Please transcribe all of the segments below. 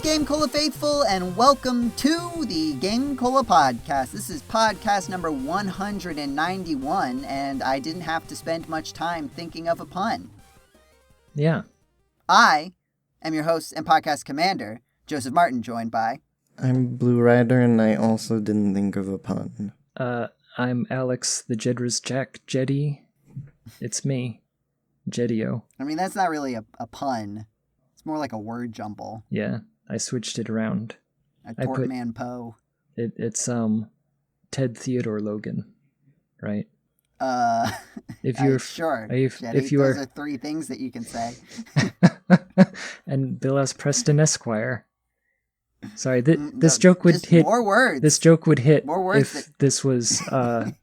GameCola faithful, and welcome to the GameCola Podcast. This is podcast number 191, and I didn't have to spend much time thinking of a pun. Yeah. I am your host and podcast commander, Joseph Martin, joined by... I'm Blu Ryder, and I also didn't think of a pun. I'm Alex Jedraszczak, Jeddy. It's me, Jeddio. I mean, that's not really a pun. It's more like a word jumble. Yeah, I switched it around. A portmanteau. It's Ted Theodore Logan, right? If you're sure, Jeddy, those are three things that you can say. And Bill S. Preston Esquire. Sorry, this joke would hit more words. This joke would hit more words if this was the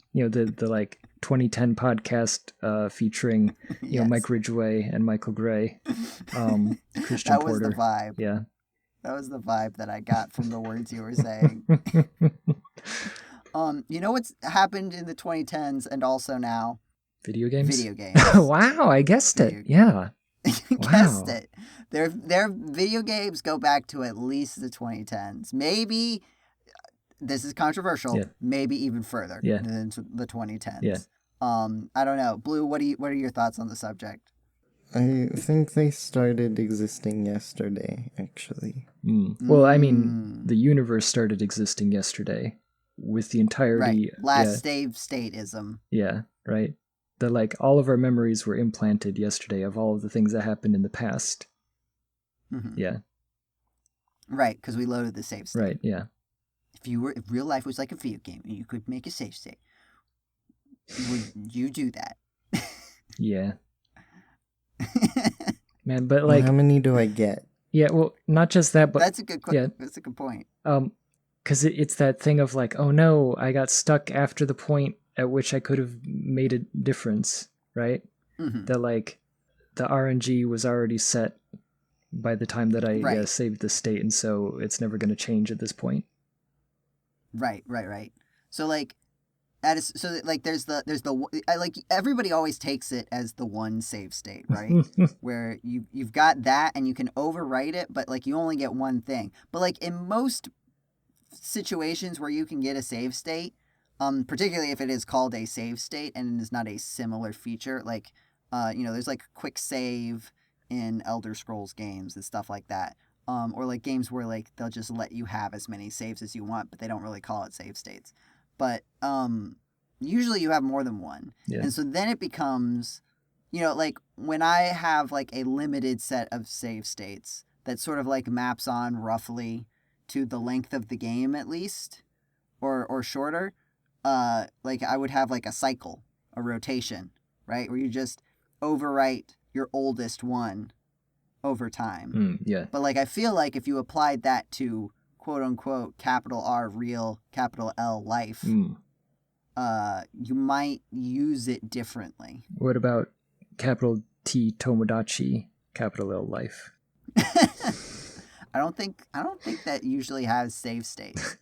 like 2010 podcast featuring yes. Mike Ridgway and Michael Gray, Christian that Porter. Was the vibe. Yeah, that was the vibe that I got from the words you were saying. You know what's happened in the 2010s and also now? Video games. Wow, I guessed it. Yeah. You guessed it. Their video games go back to at least the 2010s. Maybe, this is controversial, maybe even further than the 2010s. Yeah. I don't know. Blue, what are your thoughts on the subject? I think they started existing yesterday, actually. Well, I mean, the universe started existing yesterday with the entirety... Right. Last stateism. Yeah, right. All of our memories were implanted yesterday of all of the things that happened in the past. Mm-hmm. Yeah. Right, because we loaded the save state. Right, yeah. If real life was like a video game and you could make a save state, would you do that? Yeah. Man, but how many do I get? Yeah, well, not just that, but that's a good question. Yeah. That's a good point. Because it's that thing of oh no, I got stuck after the point at which I could have made a difference, right? Mm-hmm. That the RNG was already set by the time that I saved the state, and so it's never going to change at this point. Right. So there's everybody always takes it as the one save state, right? Where you've got that and you can overwrite it, but you only get one thing. But in most situations where you can get a save state, particularly if it is called a save state and it is not a similar feature, there's quick save in Elder Scrolls games and stuff like that, or games where they'll just let you have as many saves as you want, but they don't really call it save states. But usually you have more than one, and so then it becomes, when I have a limited set of save states that sort of maps on roughly to the length of the game at least, or shorter. I would have a cycle, a rotation, right? Where you just overwrite your oldest one over time. Yeah. But I feel if you applied that to quote unquote capital R real, capital L life, you might use it differently. What about capital T Tomodachi, capital L life? I don't think that usually has save states.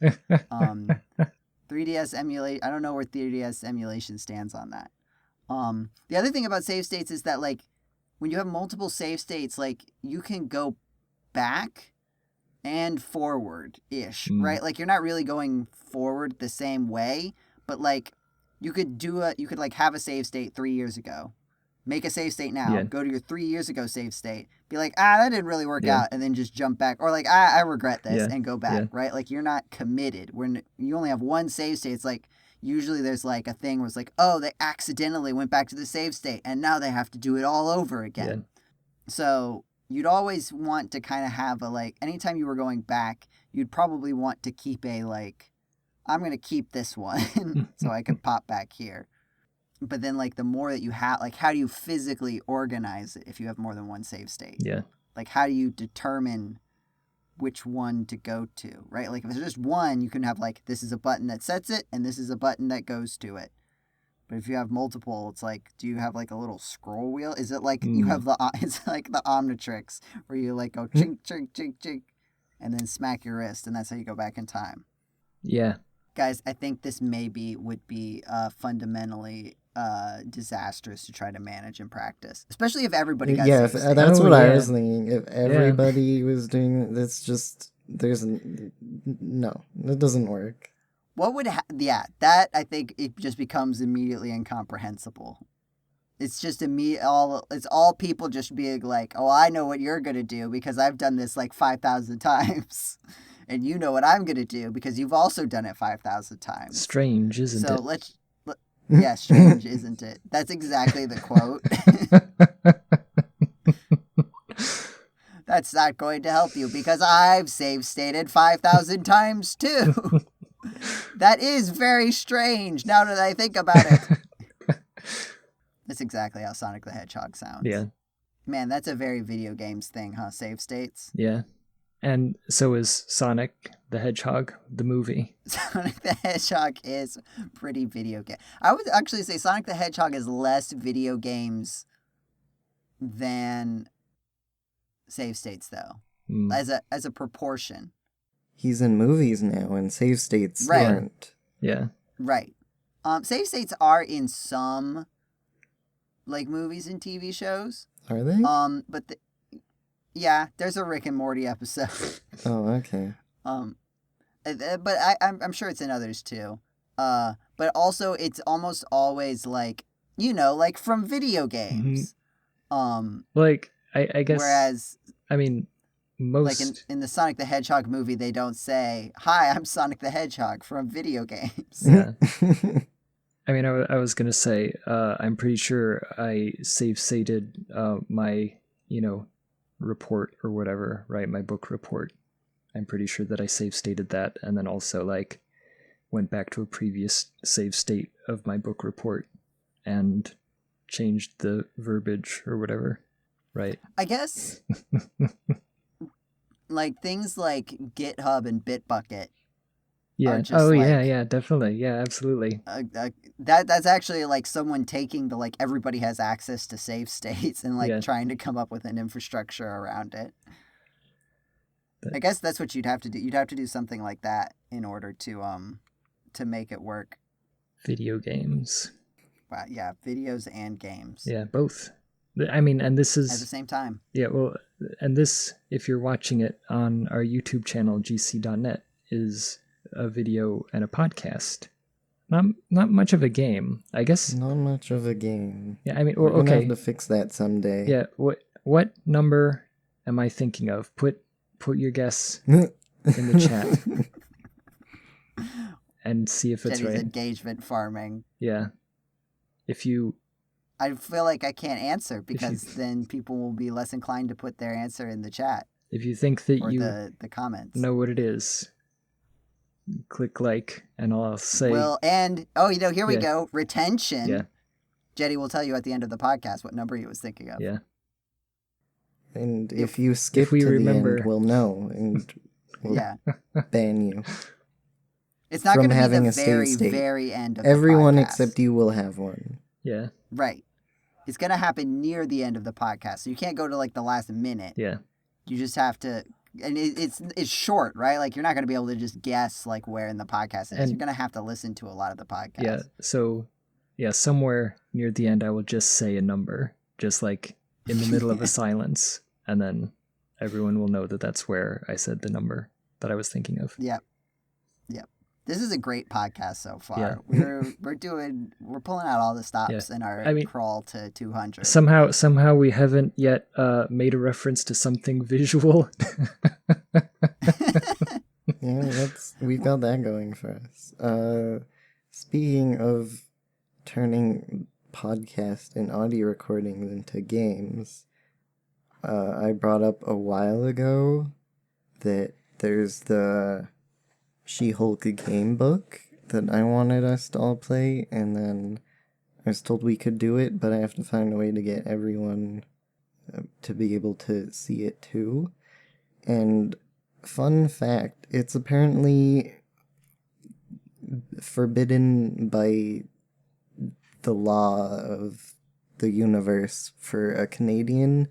3DS emulate. I don't know where 3DS emulation stands on that. The other thing about save states is that when you have multiple save states, you can go back and forward ish, right? You're not really going forward the same way, but you could have a save state 3 years ago, make a save state now, go to your 3 years ago save state, be that didn't really work out, and then just jump back, or I regret this, and go back, right? You're not committed. When you only have one save state, it's usually there's a thing where it's oh, they accidentally went back to the save state, and now they have to do it all over again. So you'd always want to kind of have anytime you were going back, you'd probably want to keep a I'm going to keep this one so I can pop back here. But then, the more that you have, how do you physically organize it if you have more than one save state? Yeah. How do you determine which one to go to, right? If there's just one, you can have, this is a button that sets it, and this is a button that goes to it. But if you have multiple, it's do you have, a little scroll wheel? Is it you have it's the Omnitrix, where you, go chink, chink, chink, chink, and then smack your wrist, and that's how you go back in time. Yeah. Guys, I think this would be fundamentally disastrous to try to manage in practice, especially if everybody got that's what I was thinking. If everybody was doing that's just No, that doesn't work. What would that I think it just becomes immediately incomprehensible. It's just it's all people just being like, oh, I know what you're gonna do because I've done this like 5,000 times, and you know what I'm gonna do because you've also done it 5,000 times. Strange, isn't so it? Yeah, strange, isn't it? That's exactly the quote. That's not going to help you because I've save stated 5,000 times too. That is very strange now that I think about it. That's exactly how Sonic the Hedgehog sounds. Yeah. Man, that's a very video games thing, huh? Save states. Yeah. And so is Sonic the Hedgehog, the movie. Sonic the Hedgehog is pretty video game. I would actually say Sonic the Hedgehog is less video games than save states, though, as a proportion. He's in movies now, and save states Right. aren't. Yeah. Right. Save states are in some like movies and TV shows. Are they? But yeah, there's a Rick and Morty episode. Oh, okay. But I'm sure it's in others too. But also it's almost always like, like from video games. Like I guess. Whereas, I mean, most like in the Sonic the Hedgehog movie, they don't say, "Hi, I'm Sonic the Hedgehog from video games." Yeah. I mean, I was gonna say, I'm pretty sure I save stated my report or whatever, right? My book report. I'm pretty sure that I save stated that, and then also like went back to a previous save state of my book report and changed the verbiage or whatever, right? I guess like things like GitHub and Bitbucket. Yeah. Just Oh, like, yeah, definitely. Yeah, absolutely. That's actually like someone taking the like everybody has access to save states and like trying to come up with an infrastructure around it. I guess that's what you'd have to do. You'd have to do something like that in order to make it work. Video games. Wow, yeah, videos and games. Yeah, both. I mean, and this is at the same time. Yeah, well, and this, if you're watching it on our YouTube channel, GCDotNet, is a video and a podcast. Not much of a game, I guess. Not much of a game. Yeah, I mean, We're gonna okay. have to fix that someday. Yeah, what number am I thinking of? Put your guess in the chat and see if it's Jeddy's right. engagement farming. Yeah, if you. I feel like I can't answer because then people will be less inclined to put their answer in the chat. If you think that or you the comments know what it is, click like, and I'll say. Well, and here we go. Retention. Yeah. Jeddy will tell you at the end of the podcast what number he was thinking of. Yeah. And if you skip we to remember, the end, we'll know and we'll ban you. It's not going to be having the a very, save state. very end of Everyone the podcast. except you will have one. Yeah. Right. It's going to happen near the end of the podcast. So you can't go to like the last minute. Yeah. You just have to, and it's short, right? Like you're not going to be able to just guess like where in the podcast it is. You're going to have to listen to a lot of the podcast. Yeah. So, somewhere near the end, I will just say a number, just like in the middle of a silence, and then everyone will know that that's where I said the number that I was thinking of. Yep. This is a great podcast so far. Yeah. We're pulling out all the stops in our crawl to 200. Somehow we haven't yet made a reference to something visual. Yeah, we've got that going for us. Speaking of turning podcast and audio recordings into games, I brought up a while ago that there's the She-Hulk game book that I wanted us to all play, and then I was told we could do it, but I have to find a way to get everyone to be able to see it too. And fun fact, it's apparently forbidden by the law of the universe for a Canadian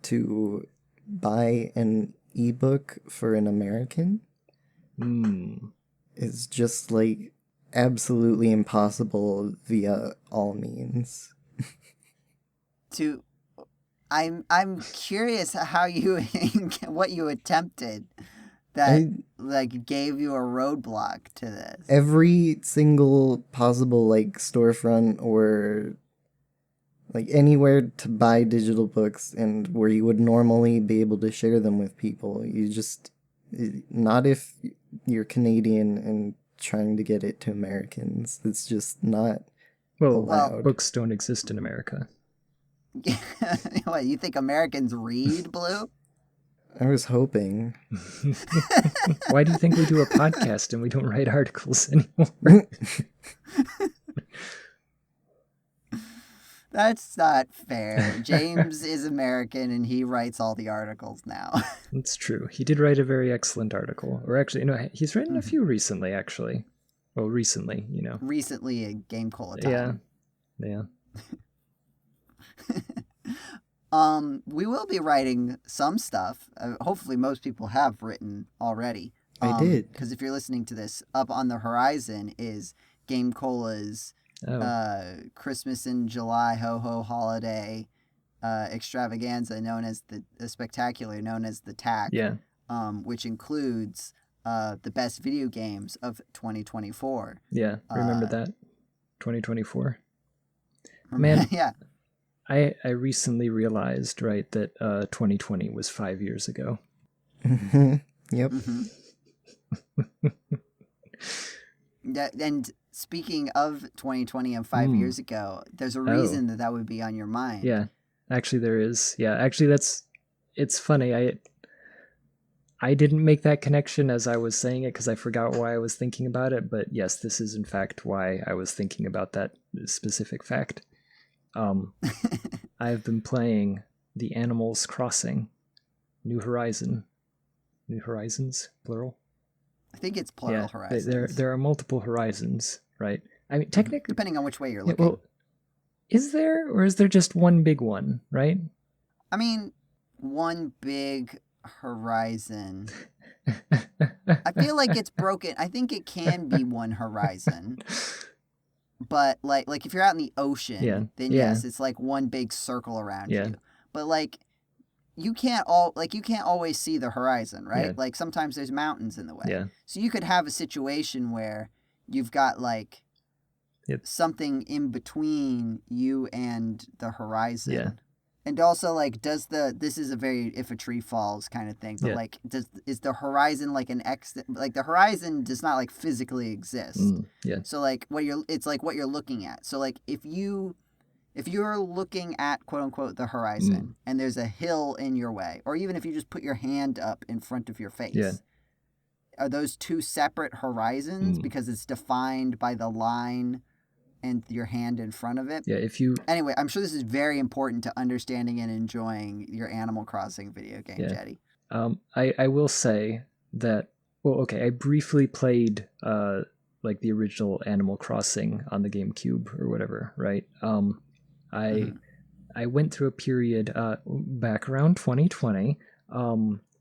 to buy an ebook for an American. It's just like absolutely impossible via all means. I'm curious how what you attempted that like gave you a roadblock to this? Every single possible like storefront or like anywhere to buy digital books and where you would normally be able to share them with people. You just, not if you're Canadian and trying to get it to Americans. It's just not allowed. Books don't exist in America. What, you think Americans read, Blue? I was hoping. Why do you think we do a podcast and we don't write articles anymore? That's not fair. James is American and he writes all the articles now. It's true. He did write a very excellent article. Or actually, he's written a few recently, actually. Well, recently, Recently a GameCola time. Yeah. We will be writing some stuff. Hopefully most people have written already. I did. Because if you're listening to this, up on the horizon is GameCola's Christmas in July ho-ho holiday extravaganza known as the spectacular known as the TAC. Yeah. Which includes the best video games of 2024. Yeah, remember that? 2024. Man, yeah. I recently realized, right, that 2020 was 5 years ago. Yep. And speaking of 2020 and 5 years ago, there's a reason that would be on your mind. Yeah, actually there is. Yeah, actually it's funny. I didn't make that connection as I was saying it because I forgot why I was thinking about it. But yes, this is in fact why I was thinking about that specific fact. I've been playing the Animals Crossing New Horizons, plural. I think it's plural horizons. There are multiple horizons, right? I mean, technically, depending on which way you're looking. Well, is there, or is there just one big one, right? I mean, one big horizon. I feel like it's broken. I think it can be one horizon. But like if you're out in the ocean, then yes, it's like one big circle around you. But like you can't always see the horizon, right? Yeah. Like sometimes there's mountains in the way. Yeah. So you could have a situation where you've got like something in between you and the horizon. Yeah. And also like this is a very if a tree falls kind of thing, but like is the horizon like the horizon does not like physically exist. So like it's like what you're looking at. So like if you're looking at quote unquote the horizon and there's a hill in your way, or even if you just put your hand up in front of your face, are those two separate horizons because it's defined by the line and your hand in front of it? Yeah, Anyway, I'm sure this is very important to understanding and enjoying your Animal Crossing video game, Jeddy. I will say that, I briefly played like the original Animal Crossing on the GameCube or whatever, right? I went through a period back around 2020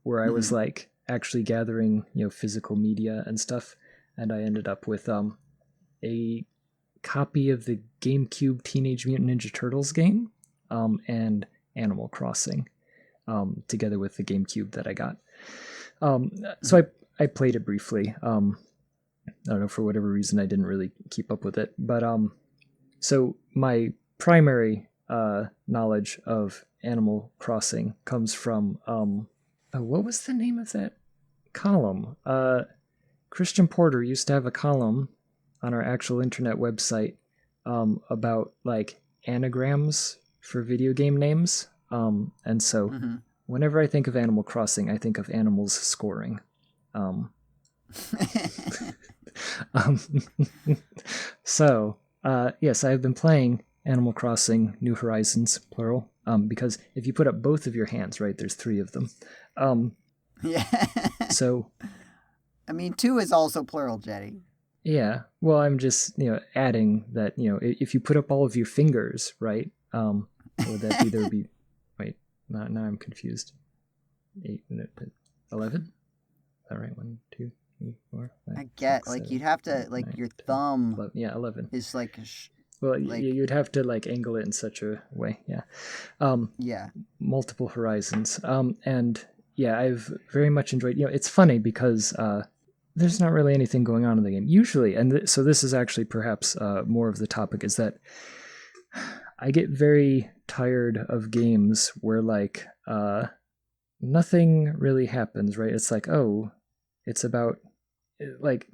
where I was like actually gathering, physical media and stuff, and I ended up with a copy of the GameCube Teenage Mutant Ninja Turtles game and Animal Crossing together with the GameCube that I got. So I played it briefly. I don't know, for whatever reason I didn't really keep up with it. But so my primary knowledge of Animal Crossing comes from what was the name of that column? Christian Porter used to have a column on our actual internet website about like anagrams for video game names. And so whenever I think of Animal Crossing, I think of animals scoring. So yes, I've been playing Animal Crossing New Horizons, plural, because if you put up both of your hands, right, there's 3 of them. So I mean, 2 is also plural, Jeddy. Yeah, well, I'm just, adding that, if you put up all of your fingers, right, would that either be, wait, now I'm confused. 8, 11? Is that right? 1, 2, 3, 4, 5, I get, 6, like, 7, you'd have to, 8, like, 9, your 10, thumb 11. Yeah, 11. is, like, well, like, you'd have to, like, angle it in such a way, yeah. yeah. Multiple horizons. And yeah, I've very much enjoyed. It's funny because there's not really anything going on in the game usually, and so this is actually perhaps more of the topic is that I get very tired of games where like nothing really happens, right? It's like, oh, it's about like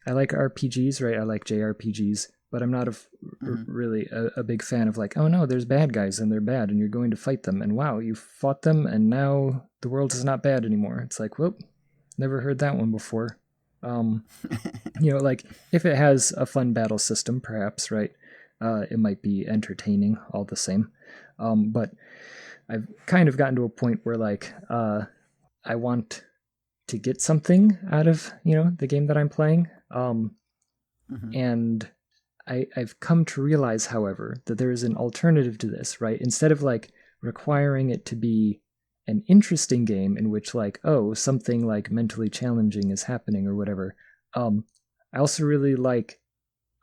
I like RPGs, right? I like JRPGs, but I'm not really a big fan of like, oh no, there's bad guys and they're bad and you're going to fight them and wow, you fought them and now the world is not bad anymore. It's like, whoop, never heard that one before. Like if it has a fun battle system, perhaps, right? It might be entertaining all the same. But I've kind of gotten to a point where like I want to get something out of, the game that I'm playing. And I've come to realize, however, that there is an alternative to this, right? Instead of like requiring it to be an interesting game in which like, oh, something like mentally challenging is happening or whatever. I also really like,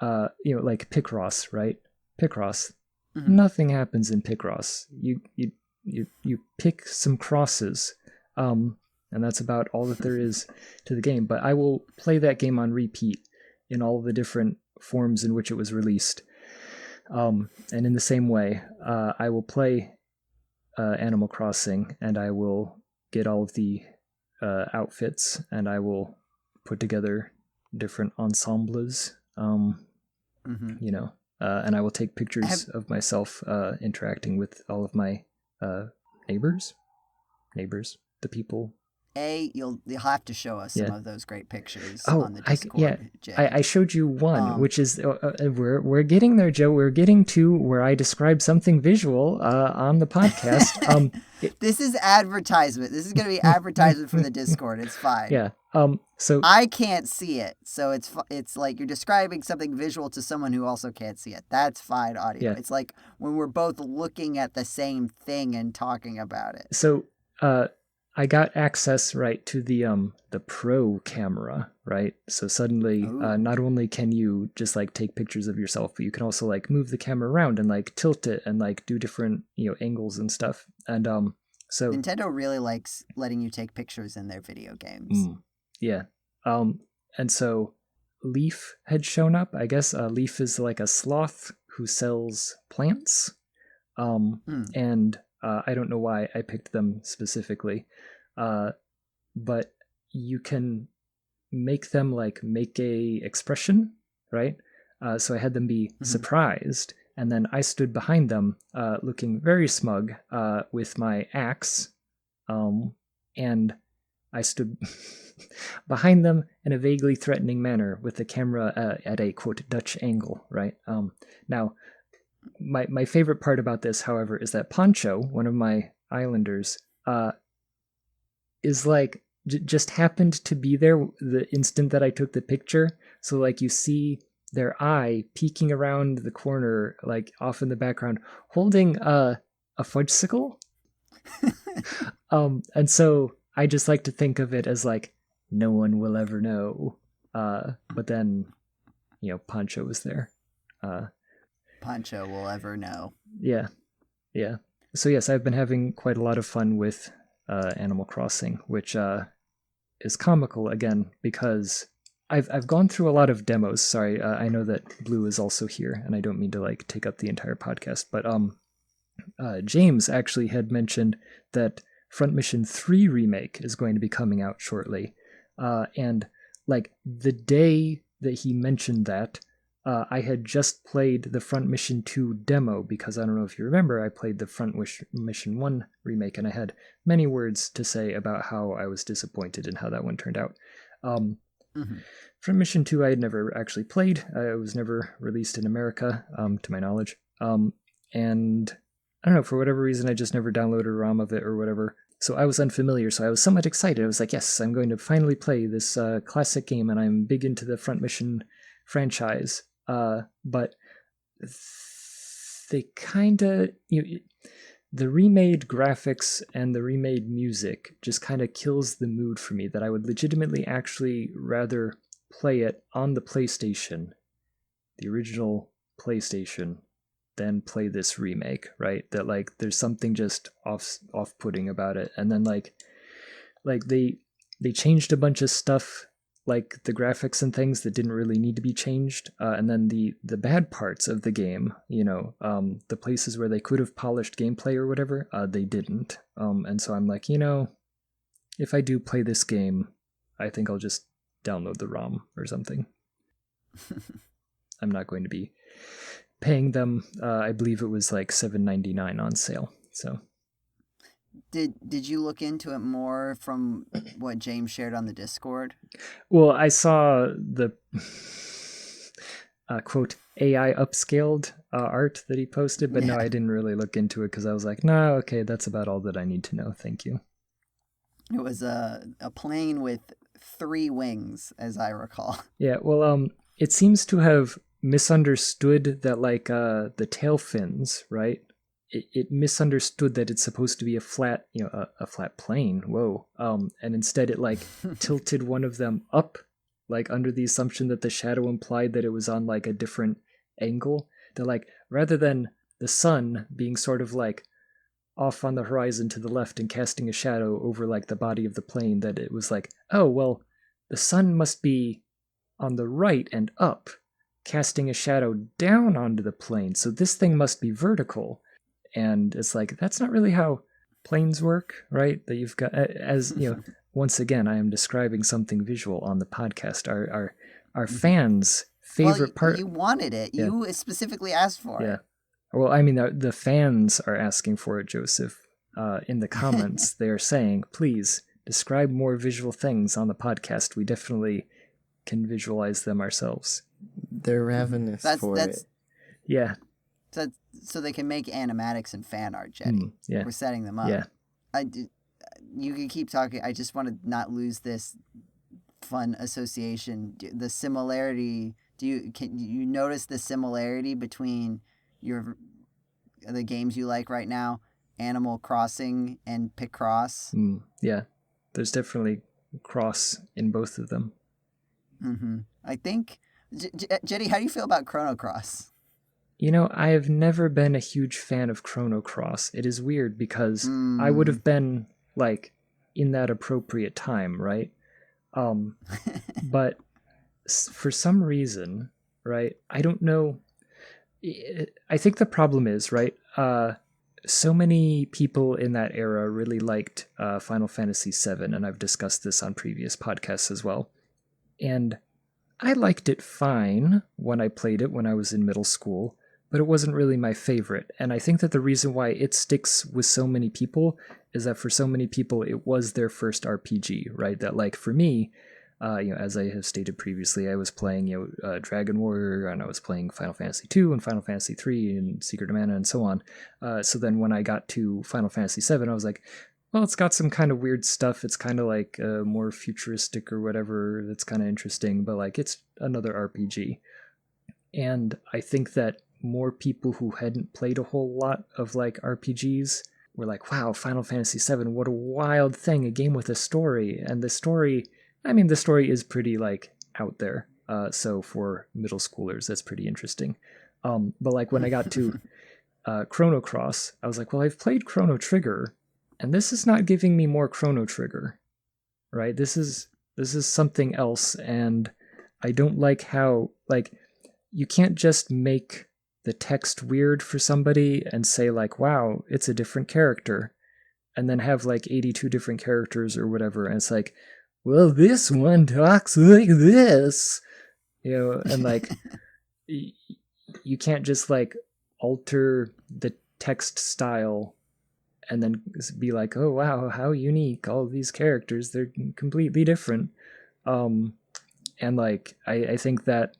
like Picross, right? Picross. Nothing happens in Picross. You pick some crosses, and that's about all that there is to the game. But I will play that game on repeat in all the different forms in which it was released. And in the same way, I will play Animal Crossing, and I will get all of the outfits, and I will put together different ensembles, and I will take pictures of myself interacting with all of my neighbors, the people. You'll have to show us some of those great pictures on the Discord. I showed you one, which is we're getting there, Joe. We're getting to where I describe something visual on the podcast. This is advertisement. This is going to be advertisement for the Discord. It's fine. Yeah. So I can't see it, so it's like you're describing something visual to someone who also can't see it. That's fine audio. Yeah. It's like when we're both looking at the same thing and talking about it. So I got access right to the pro camera, right? So suddenly, not only can you just like take pictures of yourself, but you can also like move the camera around and like tilt it and like do different angles and stuff. And so Nintendo really likes letting you take pictures in their video games. Yeah. And so Leaf had shown up. I guess Leaf is like a sloth who sells plants. And I don't know why I picked them specifically, but you can make them like make a expression, right? So I had them be surprised, and then I stood behind them, looking very smug, with my axe, and I stood behind them in a vaguely threatening manner with the camera at a quote Dutch angle, right? Now. My favorite part about this, however, is that Poncho, one of my islanders, is like just happened to be there the instant that I took the picture. So like you see their eye peeking around the corner, like off in the background, holding a fudgesicle. And so I just like to think of it as like no one will ever know. But then, Poncho was there. Poncho will ever know. Yeah. So yes, I've been having quite a lot of fun with Animal Crossing, which is comical again because I've gone through a lot of demos. Sorry, I know that Blue is also here, and I don't mean to like take up the entire podcast, but James actually had mentioned that Front Mission 3 remake is going to be coming out shortly, and like the day that he mentioned that. I had just played the Front Mission 2 demo because I don't know if you remember, I played the Front Mission 1 remake and I had many words to say about how I was disappointed in how that one turned out. Front Mission 2 I had never actually played. It was never released in America, to my knowledge. And I don't know, for whatever reason, I just never downloaded a ROM of it or whatever. So I was unfamiliar, so I was somewhat excited. I was like, yes, I'm going to finally play this classic game and I'm big into the Front Mission franchise. But they kind of, the remade graphics and the remade music just kind of kills the mood for me that I would legitimately actually rather play it on the PlayStation, the original PlayStation, than play this remake, right? That like there's something just off-putting about it. And then like like they changed a bunch of stuff, like the graphics and things that didn't really need to be changed, and then the bad parts of the game, the places where they could have polished gameplay or whatever, they didn't. And so I'm like, if I do play this game, I think I'll just download the ROM or something. I'm not going to be paying them. I believe it was like $7.99 on sale. So. Did you look into it more from what James shared on the Discord? Well, I saw the quote AI upscaled art that he posted, but no, I didn't really look into it because I was like, no, okay, that's about all that I need to know. Thank you. It was a plane with 3 wings, as I recall. Yeah, well, it seems to have misunderstood that, like, the tail fins, right? It misunderstood that it's supposed to be a flat, a flat plane. Whoa. And instead it like tilted one of them up, like under the assumption that the shadow implied that it was on like a different angle. That like, rather than the sun being sort of like off on the horizon to the left and casting a shadow over like the body of the plane, that it was like, oh, well, the sun must be on the right and up, casting a shadow down onto the plane. So this thing must be vertical. And it's like, that's not really how planes work, right? That you've got, as once again, I am describing something visual on the podcast. Our fans' favorite part. You wanted it. Yeah. You specifically asked for it. Yeah. Well, I mean, the fans are asking for it, Joseph. In the comments, they are saying, please describe more visual things on the podcast. We definitely can visualize them ourselves. They're ravenous for it. Yeah. So they can make animatics and fan art, Jeddy. Yeah. We're setting them up. Yeah. You can keep talking. I just want to not lose this fun association. The similarity. Can you notice the similarity between the games you like right now, Animal Crossing and Picross? Yeah. There's definitely cross in both of them. Mm-hmm. I think, Jeddy, how do you feel about Chrono Cross? I have never been a huge fan of Chrono Cross. It is weird because I would have been, like, in that appropriate time, right? But for some reason, right, I don't know. I think the problem is, right, so many people in that era really liked Final Fantasy VII, and I've discussed this on previous podcasts as well. And I liked it fine when I played it when I was in middle school, but it wasn't really my favorite. And I think that the reason why it sticks with so many people is that for so many people, it was their first RPG, right? That, like, for me, as I have stated previously, I was playing, Dragon Warrior, and I was playing Final Fantasy II and Final Fantasy III and Secret of Mana and so on. So then when I got to Final Fantasy VII, I was like, well, it's got some kind of weird stuff. It's kind of like more futuristic or whatever. That's kind of interesting, but like it's another RPG. And I think that more people who hadn't played a whole lot of like RPGs were like, wow, Final Fantasy VII, what a wild thing, a game with a story. And the story is pretty like out there. So for middle schoolers, that's pretty interesting. But like when I got to Chrono Cross, I was like, well, I've played Chrono Trigger, and this is not giving me more Chrono Trigger, right? This is something else, and I don't like how, like, you can't just make the text weird for somebody and say like, wow, it's a different character, and then have like 82 different characters or whatever, and it's like, well, this one talks like this, and like, you can't just like alter the text style and then be like, oh wow, how unique, all these characters, they're completely different. And like, I think that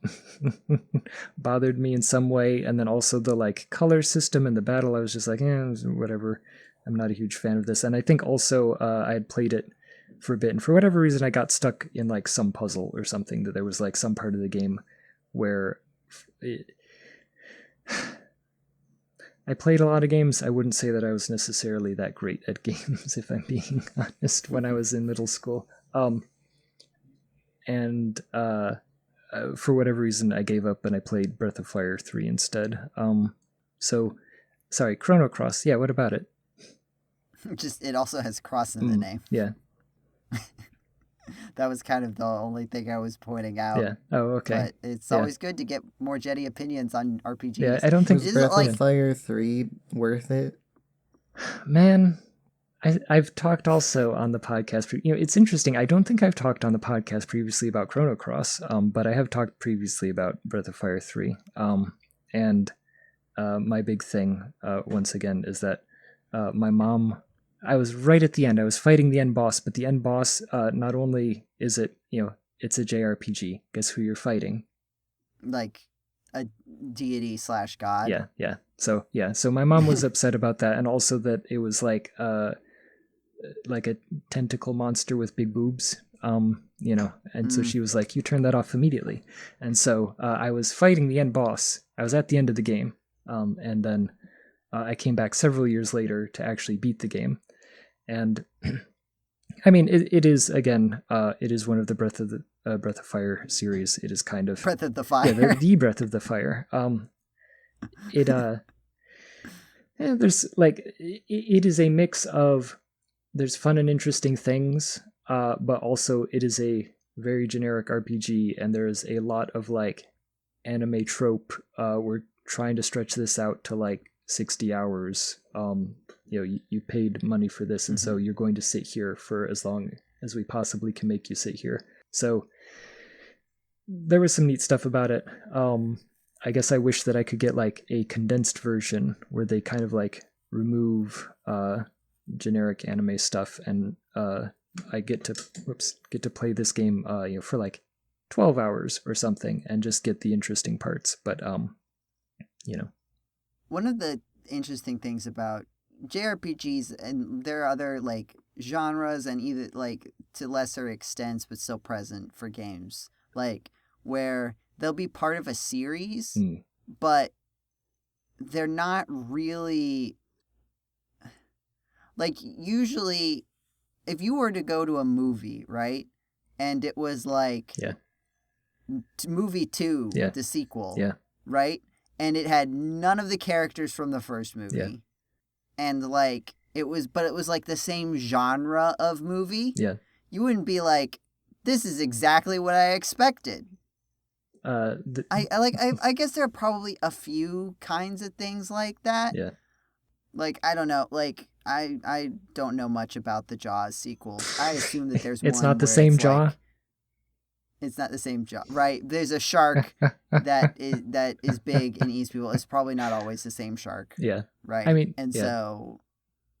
bothered me in some way. And then also the like color system in the battle, I was just like, whatever. I'm not a huge fan of this. And I think also I had played it for a bit, and for whatever reason I got stuck in like some puzzle or something, that there was like some part of the game where I played a lot of games. I wouldn't say that I was necessarily that great at games, if I'm being honest, when I was in middle school. And for whatever reason, I gave up and I played Breath of Fire 3 instead. So, sorry, Chrono Cross. Yeah, what about it? Just, it also has cross in the name. Yeah. That was kind of the only thing I was pointing out. Yeah. Oh, okay. But it's always good to get more Jeddy opinions on RPGs. Yeah, I don't think Was Breath of Fire 3 worth it? Man, I've talked also on the podcast. It's interesting. I don't think I've talked on the podcast previously about Chrono Cross, but I have talked previously about Breath of Fire 3. And my big thing, once again, is that my mom... I was right at the end. I was fighting the end boss, but the end boss, not only is it, it's a JRPG. Guess who you're fighting? Like a deity / god. Yeah. So my mom was upset about that, and also that it was like a tentacle monster with big boobs. And so she was like, "You turn that off immediately." And so I was fighting the end boss. I was at the end of the game, and then I came back several years later to actually beat the game. And I mean, it is again, it is one of the Breath of Fire series. It is kind of Breath of the Fire. Yeah, the Breath of the Fire. There's like it is a mix of there's fun and interesting things, but also it is a very generic RPG, and there is a lot of like anime trope. We're trying to stretch this out to like 60 hours. You paid money for this, and so you're going to sit here for as long as we possibly can make you sit here. So there was some neat stuff about it. I guess I wish that I could get like a condensed version where they kind of like remove generic anime stuff, and I get to play this game for like 12 hours or something and just get the interesting parts. But one of the interesting things about JRPGs, and there are other like genres, and either like to lesser extents but still present for games, like where they'll be part of a series, but they're not really like, usually if you were to go to a movie, right, and it was like movie 2, the sequel, right, and it had none of the characters from the first movie, and like it was like the same genre of movie, you wouldn't be like, this is exactly what I expected. I guess there are probably a few kinds of things like that. Like, I don't know, like I don't know much about the Jaws sequels. I assume that there's it's one not the where same it's jaw. like, it's not the same jaw, right? There's a shark that is big and eats people. It's probably not always the same shark. Right. I mean, so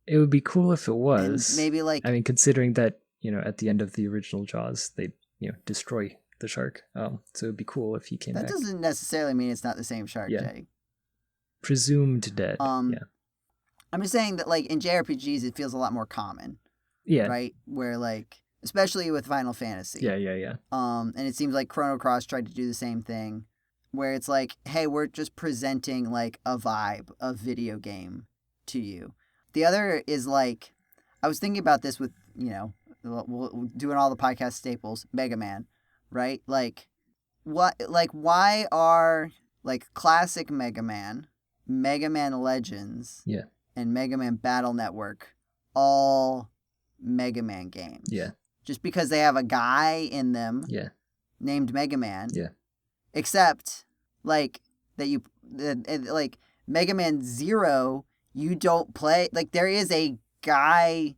it would be cool if it was. Maybe like, I mean, considering that at the end of the original Jaws, they destroy the shark. So it'd be cool if he came back. That doesn't necessarily mean it's not the same shark, Jay. Presumed dead. I'm just saying that like in JRPGs it feels a lot more common. Right? Where like, especially with Final Fantasy. And it seems like Chrono Cross tried to do the same thing, where it's like, hey, we're just presenting like a vibe of video game to you. The other is like, I was thinking about this with, doing all the podcast staples, Mega Man, right? Like, why are like classic Mega Man Legends, and Mega Man Battle Network all Mega Man games? Just because they have a guy in them named Mega Man. Except, like, like, Mega Man 0, you don't play... Like, there is a guy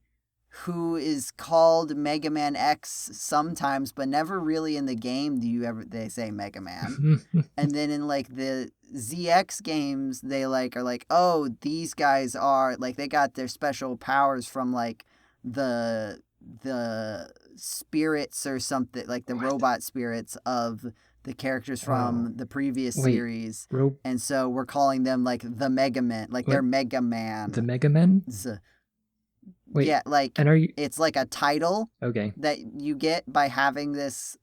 who is called Mega Man X sometimes, but never really in the game they say Mega Man. And then in, like, the ZX games, they, like, are like, oh, these guys are... Like, they got their special powers from, like, the spirits or something, like the robot spirits of the characters from the previous series. And so we're calling them like the Mega Men, like they're Mega Man. The Mega Men? Wait, yeah, like, and it's like a title that you get by having this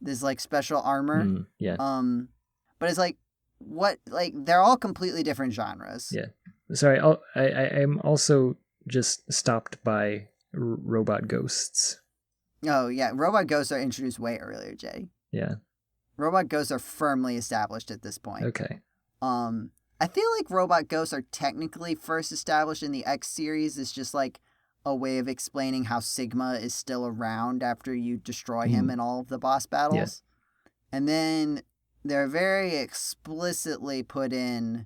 this like special armor. But it's like, what, like, they're all completely different genres. Sorry, I'm also just stopped by robot ghosts. Oh yeah, robot ghosts are introduced way earlier, Jay. Robot ghosts are firmly established at this point. I feel like robot ghosts are technically first established in the X series. It's just like a way of explaining how Sigma is still around after you destroy him in all of the boss battles. And then they're very explicitly put in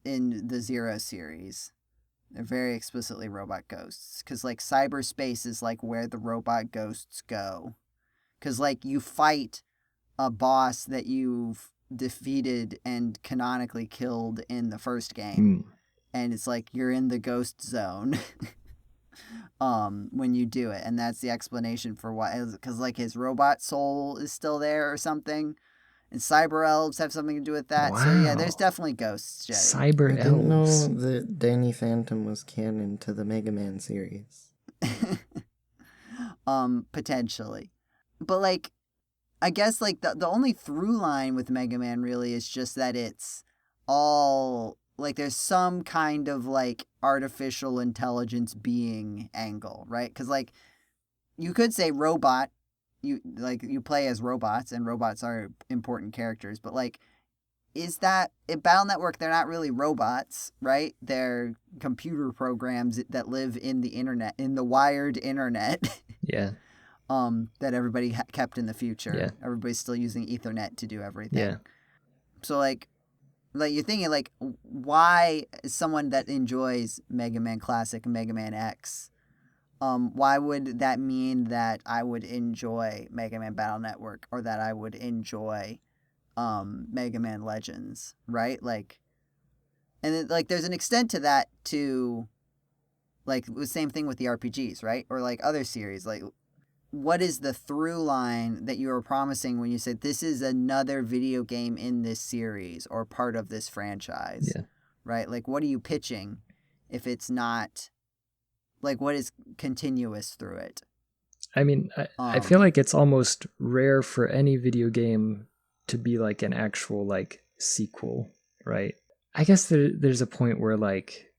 the Zero series. They're very explicitly robot ghosts. Because, like, cyberspace is, like, where the robot ghosts go. Because, like, you fight a boss that you've defeated and canonically killed in the first game. And it's like you're in the ghost zone when you do it. And that's the explanation for why. Because, like, his robot soul is still there or something. And cyber elves have something to do with that. Wow. So, yeah, there's definitely ghosts, Jeddy. Cyber I didn't know elves. that Danny Phantom was canon to the Mega Man series. Potentially. But, like, I guess, like, the only through line with Mega Man really is just that it's all, like, there's some kind of, like, artificial intelligence being angle, right? Because, like, you could say robot, you play as robots, and robots are important characters, but, like, is that, in Battle Network, they're not really robots, right? They're computer programs that live in the internet, in the wired internet. Yeah. That everybody kept in the future. Yeah. Everybody's still using Ethernet to do everything. Yeah. So, like you're thinking, like, why is someone that enjoys Mega Man Classic and Mega Man X, why would that mean that I would enjoy Mega Man Battle Network or that I would enjoy Mega Man Legends, right? Like, and it, like, there's an extent to that too, like, the same thing with the RPGs, right? Or, like, other series, like, what is the through line that you were promising when you said this is another video game in this series or part of this franchise? Yeah. Right? Like, what are you pitching if it's not, like, what is continuous through it? I mean, I feel like it's almost rare for any video game to be like an actual, like, sequel, right? I guess there's a point where, like,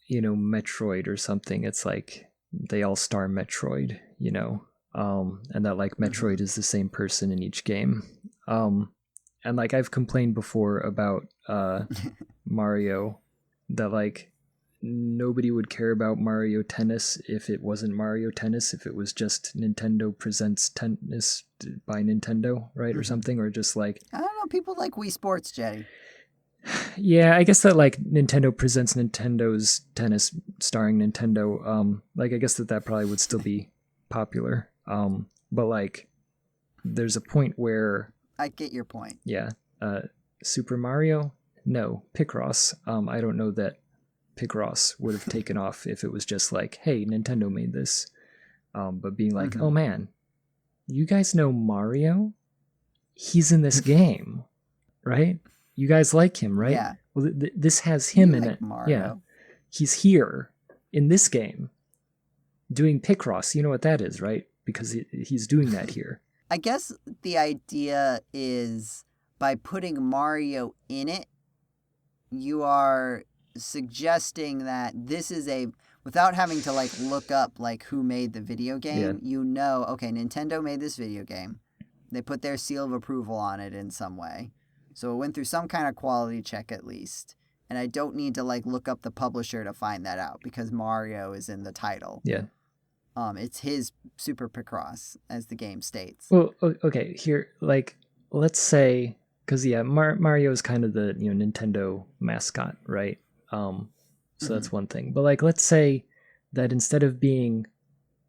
you know, Metroid or something, it's like they all star Metroid, you know? And that, like, Metroid is the same person in each game. And, like, I've complained before about Mario, that, like, nobody would care about Mario Tennis if it wasn't Mario Tennis, if it was just Nintendo Presents Tennis by Nintendo, right? Or something, or just, like... I don't know, people like Wii Sports, Jeddy. Yeah, I guess that, like, Nintendo Presents Nintendo's Tennis starring Nintendo, like, I guess that probably would still be popular. But, like, there's a point where... I get your point. Yeah. Super Mario? No. Picross. I don't know that Picross would have taken off if it was just like, hey, Nintendo made this. But being like, oh man, you guys know Mario? He's in this game, right? You guys like him, right? Yeah. Well, this has him in it. Mario. Yeah. He's here in this game doing Picross. You know what that is, right? Because he's doing that here. I guess the idea is by putting Mario in it, you are suggesting that this is without having to, like, look up, like, who made the video game, you know, okay, Nintendo made this video game. They put their seal of approval on it in some way. So it went through some kind of quality check at least. And I don't need to, like, look up the publisher to find that out because Mario is in the title. Yeah. It's his Super Picross, as the game states. Well, okay, here, like, let's say, because, yeah, Mario is kind of the, you know, Nintendo mascot, right? So that's one thing. But, like, let's say that instead of being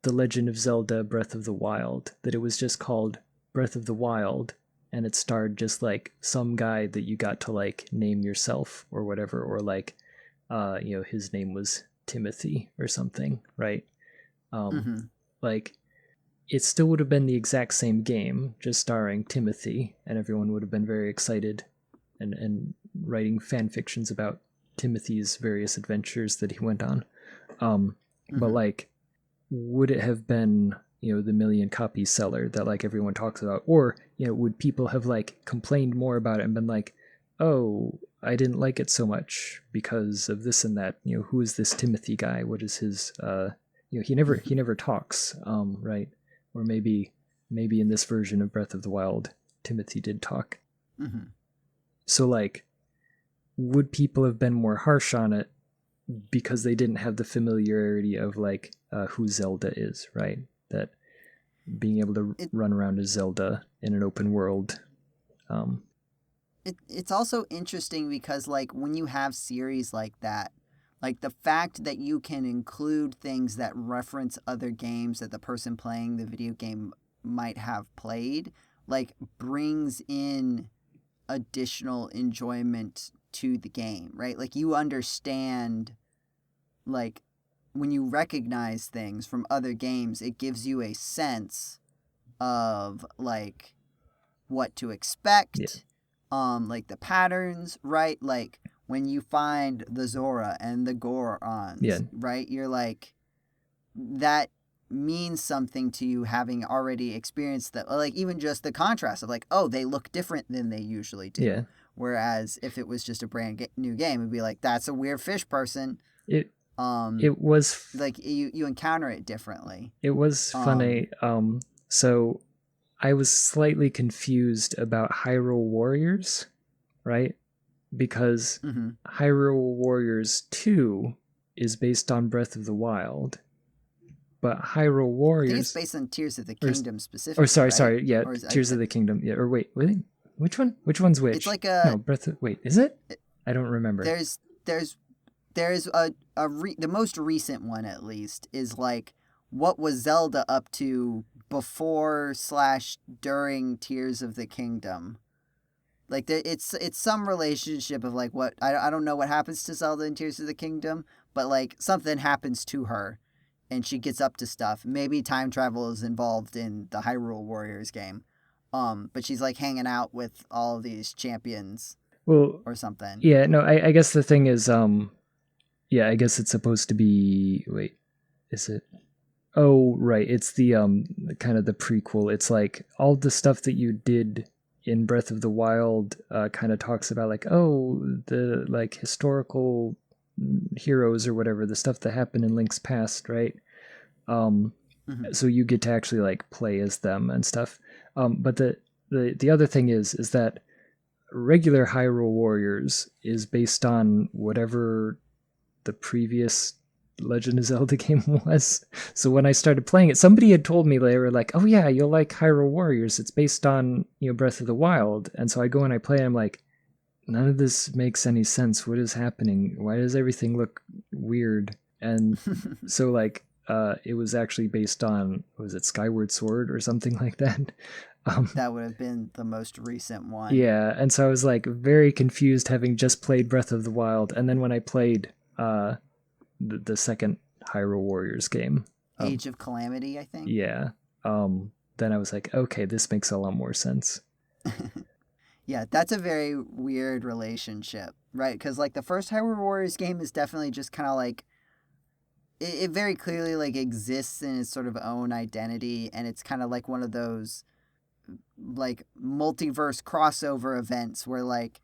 The Legend of Zelda Breath of the Wild, that it was just called Breath of the Wild, and it starred just, like, some guy that you got to, like, name yourself or whatever, or, like, you know, his name was Timothy or something, right? Like, it still would have been the exact same game, just starring Timothy, and everyone would have been very excited and writing fan fictions about Timothy's various adventures that he went on. But, like, would it have been, you know, the million copy seller that, like, everyone talks about? Or, you know, would people have, like, complained more about it and been like, oh, I didn't like it so much because of this and that, you know, who is this Timothy guy? What is his, you know, he never talks, right? Or maybe in this version of Breath of the Wild, Timothy did talk. So, like, would people have been more harsh on it because they didn't have the familiarity of, like, who Zelda is, right? That being able to run around as Zelda in an open world. It's also interesting because, like, when you have series like that, like, the fact that you can include things that reference other games that the person playing the video game might have played, like, brings in additional enjoyment to the game, right? Like, you understand, like, when you recognize things from other games, it gives you a sense of, like, what to expect, like, the patterns, right? Like, when you find the Zora and the Gorons, right? You're like, that means something to you having already experienced that. Like, even just the contrast of, like, oh, they look different than they usually do. Yeah. Whereas if it was just a brand new game, it'd be like, that's a weird fish person. It was like, you encounter it differently. It was funny. So I was slightly confused about Hyrule Warriors, right? Because Hyrule Warriors 2 is based on Breath of the Wild, but Hyrule Warriors... I think it's based on Tears of the Kingdom specifically, sorry, yeah, Tears of the Kingdom. Yeah, or wait, which one? Which one's which? It's like wait, is it? I don't remember. There's the most recent one, at least, is like, what was Zelda up to before/during Tears of the Kingdom? Like, it's some relationship of, like, what... I don't know what happens to Zelda in Tears of the Kingdom, but, like, something happens to her, and she gets up to stuff. Maybe time travel is involved in the Hyrule Warriors game. But she's, like, hanging out with all of these champions or something. Yeah, no, I guess the thing is, I guess it's supposed to be... Wait, is it... Oh, right, it's the, kind of the prequel. It's, like, all the stuff that you did in Breath of the Wild kind of talks about, like, oh, the, like, historical heroes or whatever, the stuff that happened in Link's past, right? So you get to actually, like, play as them and stuff. But the other thing is that regular Hyrule Warriors is based on whatever the previous Legend of Zelda game was. So when I started playing it, somebody had told me, they were like, oh yeah, you'll like Hyrule Warriors, it's based on, Breath of the Wild. And so I go and I play and I'm like, none of this makes any sense. What is happening? Why does everything look weird? And so, like, it was actually based on, was it Skyward Sword or something like that? That would have been the most recent one. Yeah, and so I was, like, very confused having just played Breath of the Wild. And then when I played the second Hyrule Warriors game, Age of Calamity, I think. Yeah. Then I was like, okay, this makes a lot more sense. Yeah, that's a very weird relationship, right? Because, like, the first Hyrule Warriors game is definitely just kind of like, it very clearly, like, exists in its sort of own identity, and it's kind of like one of those, like, multiverse crossover events where, like,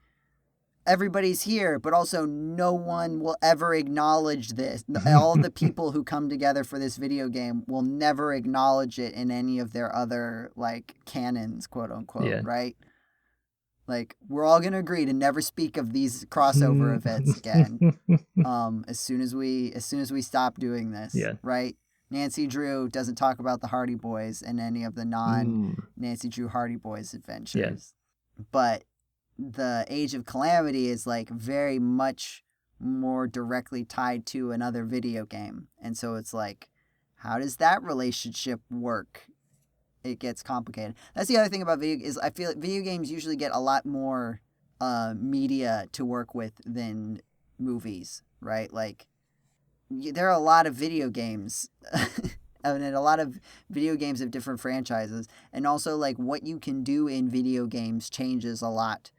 everybody's here, but also no one will ever acknowledge this. All the people who come together for this video game will never acknowledge it in any of their other, like, canons, quote unquote, right? Like, we're all gonna agree to never speak of these crossover events again. As soon as we stop doing this, right? Nancy Drew doesn't talk about the Hardy Boys in any of the non-Nancy Drew Hardy Boys adventures, but the Age of Calamity is, like, very much more directly tied to another video game. And so it's like, how does that relationship work? It gets complicated. That's the other thing about I feel like video games usually get a lot more media to work with than movies, right? Like, there are a lot of video games and a lot of video games of different franchises. And also, like, what you can do in video games changes a lot.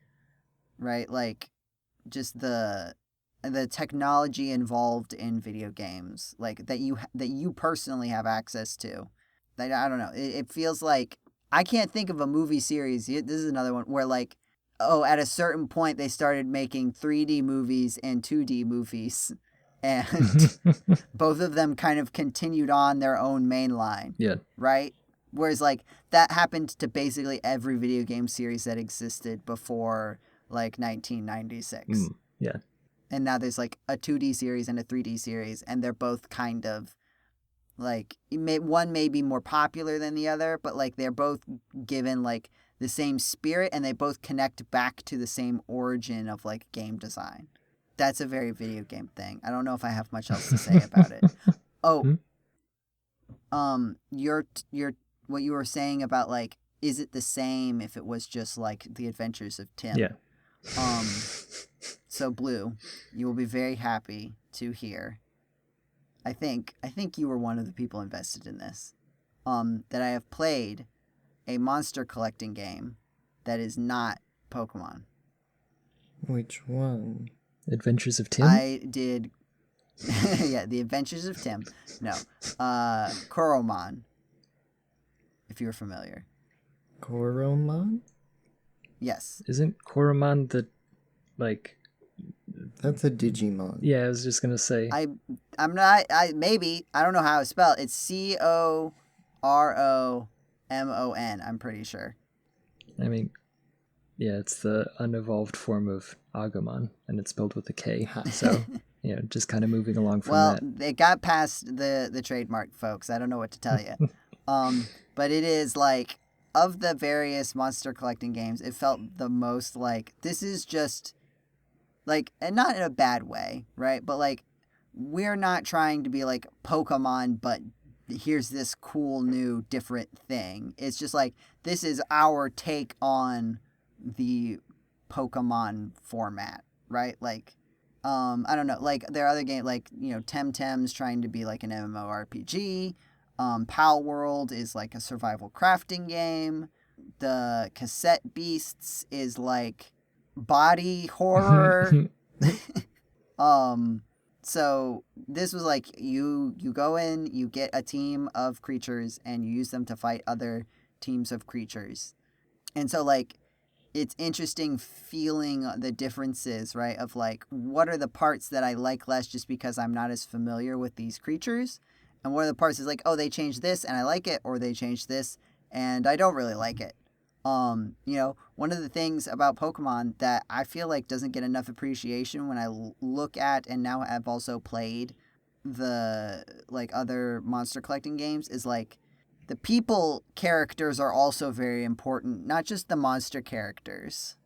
Right, like, just the technology involved in video games, like, that you personally have access to. Like, I don't know. It feels like, I can't think of a movie series. This is another one where, like, at a certain point they started making 3D movies and 2D movies, and both of them kind of continued on their own main line. Yeah. Right. Whereas, like, that happened to basically every video game series that existed before, like, 1996. And now there's, like, a 2D series and a 3D series, and they're both kind of Like one may be more popular than the other, but like they're both given like the same spirit, and they both connect back to the same origin of like game design. That's a very video game thing. I don't know if I have much else to say about it. Oh, your what you were saying about like, is it the same if it was just like The Adventures of Tim? Yeah. So Blue, you will be very happy to hear. I think you were one of the people invested in this. That I have played a monster collecting game that is not Pokemon. Which one? Adventures of Tim? I did. Yeah, The Adventures of Tim. No. Koromon. If you're familiar. Coromon? Yes. Isn't Koromon the, like... That's a Digimon. Yeah, I was just going to say. I'm not... Maybe. I don't know how it's spelled. It's Coromon, I'm pretty sure. I mean, yeah, it's the unevolved form of Agumon, and it's spelled with a K. So, just kind of moving along from that. Well, it got past the trademark, folks. I don't know what to tell you. But it is like, of the various monster collecting games, it felt the most like, this is just like, and not in a bad way, right? But like, we're not trying to be like Pokemon, but here's this cool new different thing. It's just like, this is our take on the Pokemon format, right? Like, I don't know, like there are other games like, Temtem's trying to be like an MMORPG. Pal World is like a survival crafting game. The Cassette Beasts is like body horror. So this was like, you go in, you get a team of creatures, and you use them to fight other teams of creatures. And so like, it's interesting feeling the differences, right? Of like, what are the parts that I like less just because I'm not as familiar with these creatures? And one of the parts is like, oh, they changed this and I like it, or they changed this and I don't really like it. One of the things about Pokemon that I feel like doesn't get enough appreciation when I look at, and now I've also played the like other monster collecting games, is like, the people characters are also very important, not just the monster characters,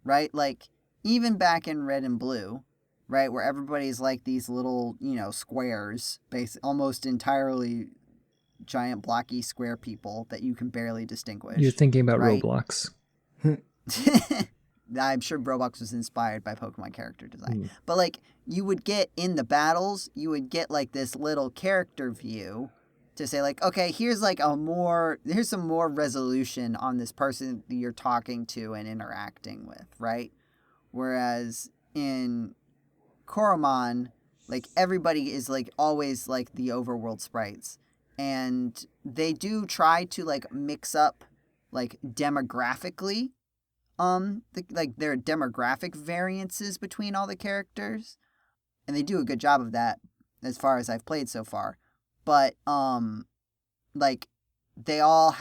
right? Like, even back in Red and Blue, right, where everybody's like these little, squares, almost entirely giant blocky square people that you can barely distinguish. You're thinking about right? Roblox. I'm sure Roblox was inspired by Pokemon character design. But like, you would get in the battles, you would get like this little character view to say like, okay, here's some more resolution on this person that you're talking to and interacting with, right? Whereas in Koromon, like, everybody is like always like the overworld sprites, and they do try to like mix up like demographically, there are demographic variances between all the characters, and they do a good job of that as far as I've played so far. But like, they all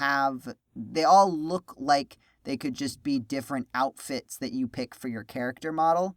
look like they could just be different outfits that you pick for your character model,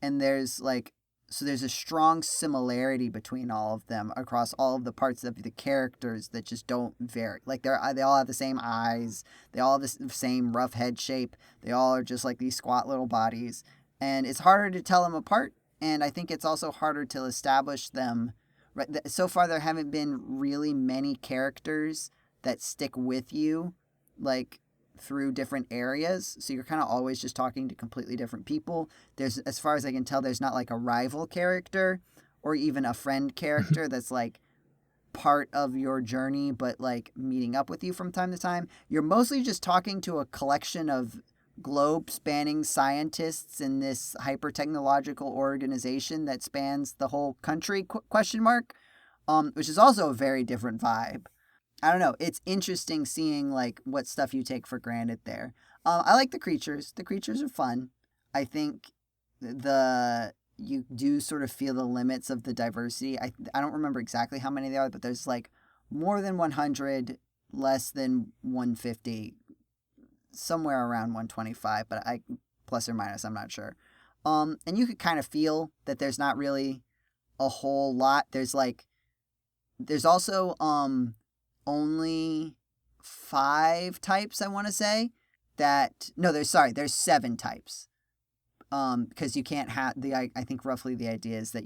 and there's a strong similarity between all of them across all of the parts of the characters that just don't vary. Like, they all have the same eyes, they all have the same rough head shape, they all are just like these squat little bodies, and it's harder to tell them apart, and I think it's also harder to establish them. Right, so far there haven't been really many characters that stick with you, like, through different areas, so you're kind of always just talking to completely different people. There's, as far as I can tell, there's not like a rival character or even a friend character that's like part of your journey but like meeting up with you from time to time. You're mostly just talking to a collection of globe-spanning scientists in this hyper-technological organization that spans the whole country, which is also a very different vibe. I don't know. It's interesting seeing like what stuff you take for granted there. I like the creatures. The creatures are fun. I think you do sort of feel the limits of the diversity. I don't remember exactly how many there are, but there's like more than 100, less than 150, somewhere around 125, but I plus or minus, I'm not sure. And you could kind of feel that there's not really a whole lot. There's like there's also only 5 types, I want to say, there's 7 types. Because you can't have I think roughly the idea is that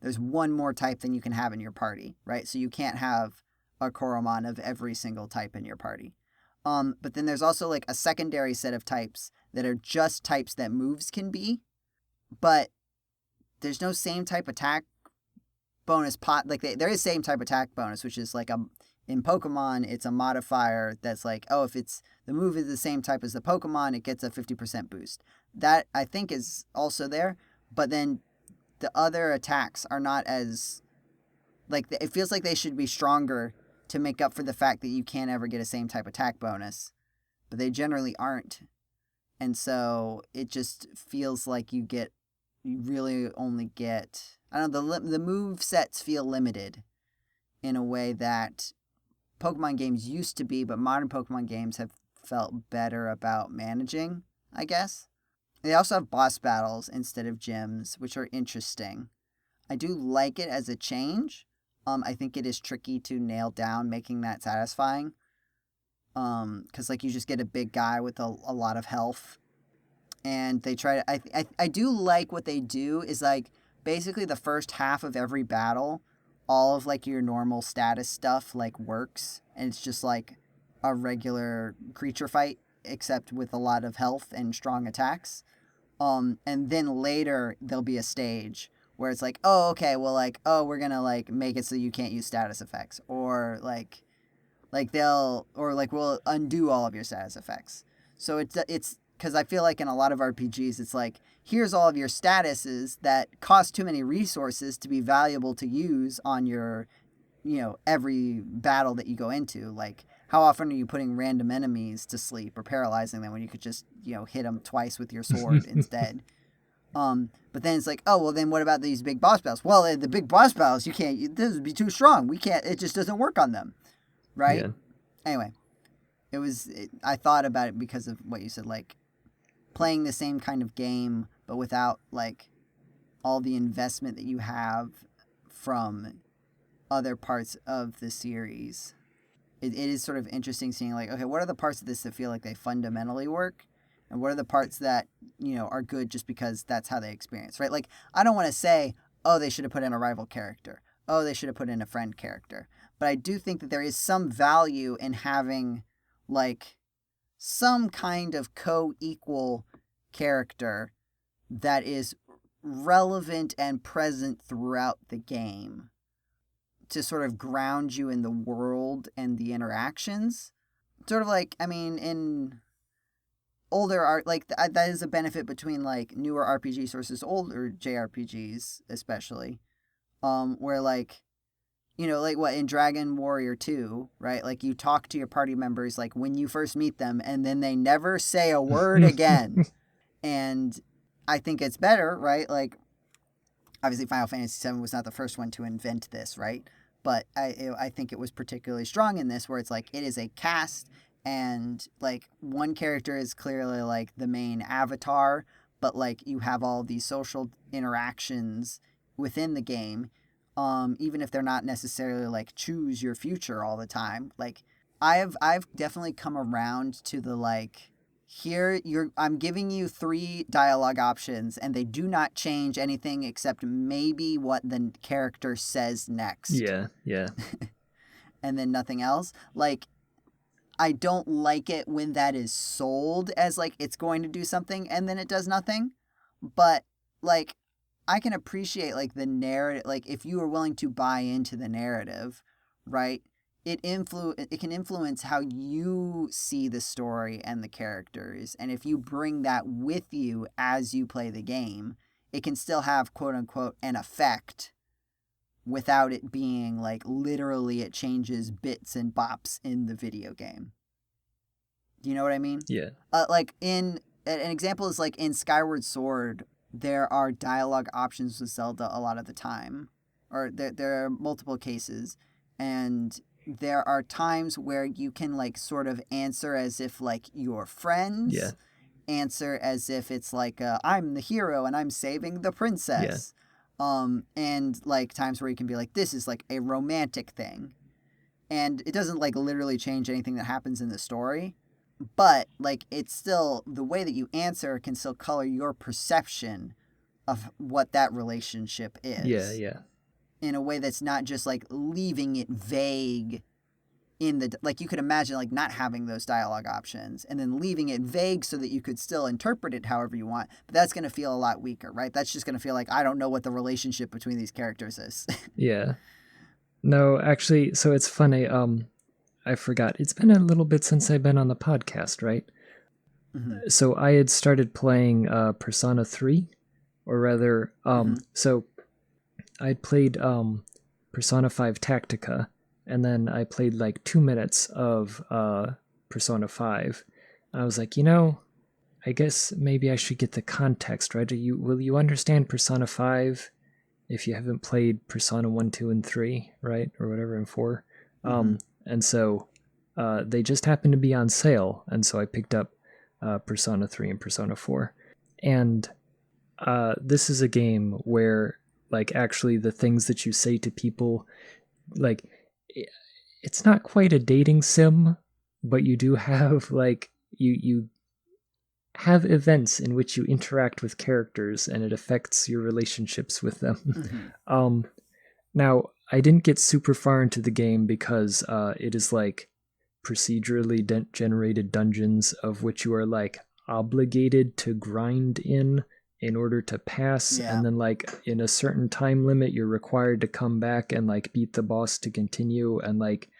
there's one more type than you can have in your party, right? So you can't have a Koromon of every single type in your party. But then there's also like a secondary set of types that are just types that moves can be, but there's no same type attack bonus there is same type attack bonus, which is like in Pokemon, it's a modifier that's like, oh, if the move is the same type as the Pokemon, it gets a 50% boost. That, I think, is also there, but then the other attacks are not as, like, it feels like they should be stronger to make up for the fact that you can't ever get a same type attack bonus, but they generally aren't. And so it just feels like you really only get, I don't know, the move sets feel limited in a way that Pokemon games used to be, but modern Pokemon games have felt better about managing, I guess. They also have boss battles instead of gyms, which are interesting. I do like it as a change. I think it is tricky to nail down making that satisfying. Because like you just get a big guy with a lot of health. And they try to... I do like what they do is like basically the first half of every battle, all of like your normal status stuff like works, and it's just like a regular creature fight except with a lot of health and strong attacks. And then later there'll be a stage where it's like, oh, okay, well, like, oh, we're gonna like make it so you can't use status effects, or we'll undo all of your status effects. So it's because I feel like in a lot of RPGs it's like, here's all of your statuses that cost too many resources to be valuable to use on your, every battle that you go into. Like, how often are you putting random enemies to sleep or paralyzing them when you could just, hit them twice with your sword instead? But then it's like, oh, well, then what about these big boss battles? Well, the big boss battles, this would be too strong. It just doesn't work on them. Right? Yeah. Anyway, I thought about it because of what you said, like, playing the same kind of game, but without, like, all the investment that you have from other parts of the series. It is sort of interesting seeing, like, okay, what are the parts of this that feel like they fundamentally work? And what are the parts that, are good just because that's how they experience, right? Like, I don't want to say, oh, they should have put in a rival character. Oh, they should have put in a friend character. But I do think that there is some value in having, like, some kind of co-equal character that is relevant and present throughout the game to sort of ground you in the world and the interactions. Sort of like, I mean, in older art, like, that is a benefit between, like, newer RPGs versus older JRPGs, especially, where, like, like what in Dragon Warrior 2, right? Like, you talk to your party members, like, when you first meet them, and then they never say a word again. And I think it's better, right? Like, obviously Final Fantasy VII was not the first one to invent this, right? But I think it was particularly strong in this, where it's like, it is a cast, and, like, one character is clearly, like, the main avatar, but, like, you have all these social interactions within the game, even if they're not necessarily, like, choose your future all the time. Like, I've definitely come around to the, like, I'm giving you 3 dialogue options, and they do not change anything except maybe what the character says next. Yeah. And then nothing else. Like, I don't like it when that is sold as, like, it's going to do something and then it does nothing. But, like, I can appreciate, like, the narrative. Like, if you are willing to buy into the narrative, right, it can influence how you see the story and the characters. And if you bring that with you as you play the game, it can still have, quote unquote, an effect without it being, like, literally it changes bits and bops in the video game. Do you know what I mean? Yeah. Like, an example is, like, in Skyward Sword, there are dialogue options with Zelda a lot of the time. Or there are multiple cases. And there are times where you can, like, sort of answer as if, like, you're friends. Yeah. Answer as if it's like, I'm the hero and I'm saving the princess. And like times where you can be like, this is like a romantic thing. And it doesn't like literally change anything that happens in the story. But like it's still the way that you answer can still color your perception of what that relationship is. Yeah. In a way that's not just like leaving it vague in the, like you could imagine like not having those dialogue options and then leaving it vague so that you could still interpret it however you want. But that's going to feel a lot weaker, right? That's just going to feel like, I don't know what the relationship between these characters is. Yeah. No, actually, so it's funny. I forgot. It's been a little bit since I've been on the podcast, right? Mm-hmm. So I had started playing Persona 3, or rather, so I'd played Persona 5 Tactica, and then I played like 2 minutes of Persona 5. I was like, I guess maybe I should get the context, right? Will you understand Persona 5 if you haven't played Persona 1, 2, and 3, right? Or whatever, and 4. And so they just happened to be on sale, and so I picked up Persona 3 and Persona 4. And this is a game where, like, actually the things that you say to people, like, it's not quite a dating sim, but you do have, like, you have events in which you interact with characters, and it affects your relationships with them. Now, I didn't get super far into the game because it is like procedurally generated dungeons of which you are like obligated to grind in order to pass. Yeah. And then like in a certain time limit, you're required to come back and like beat the boss to continue. And like,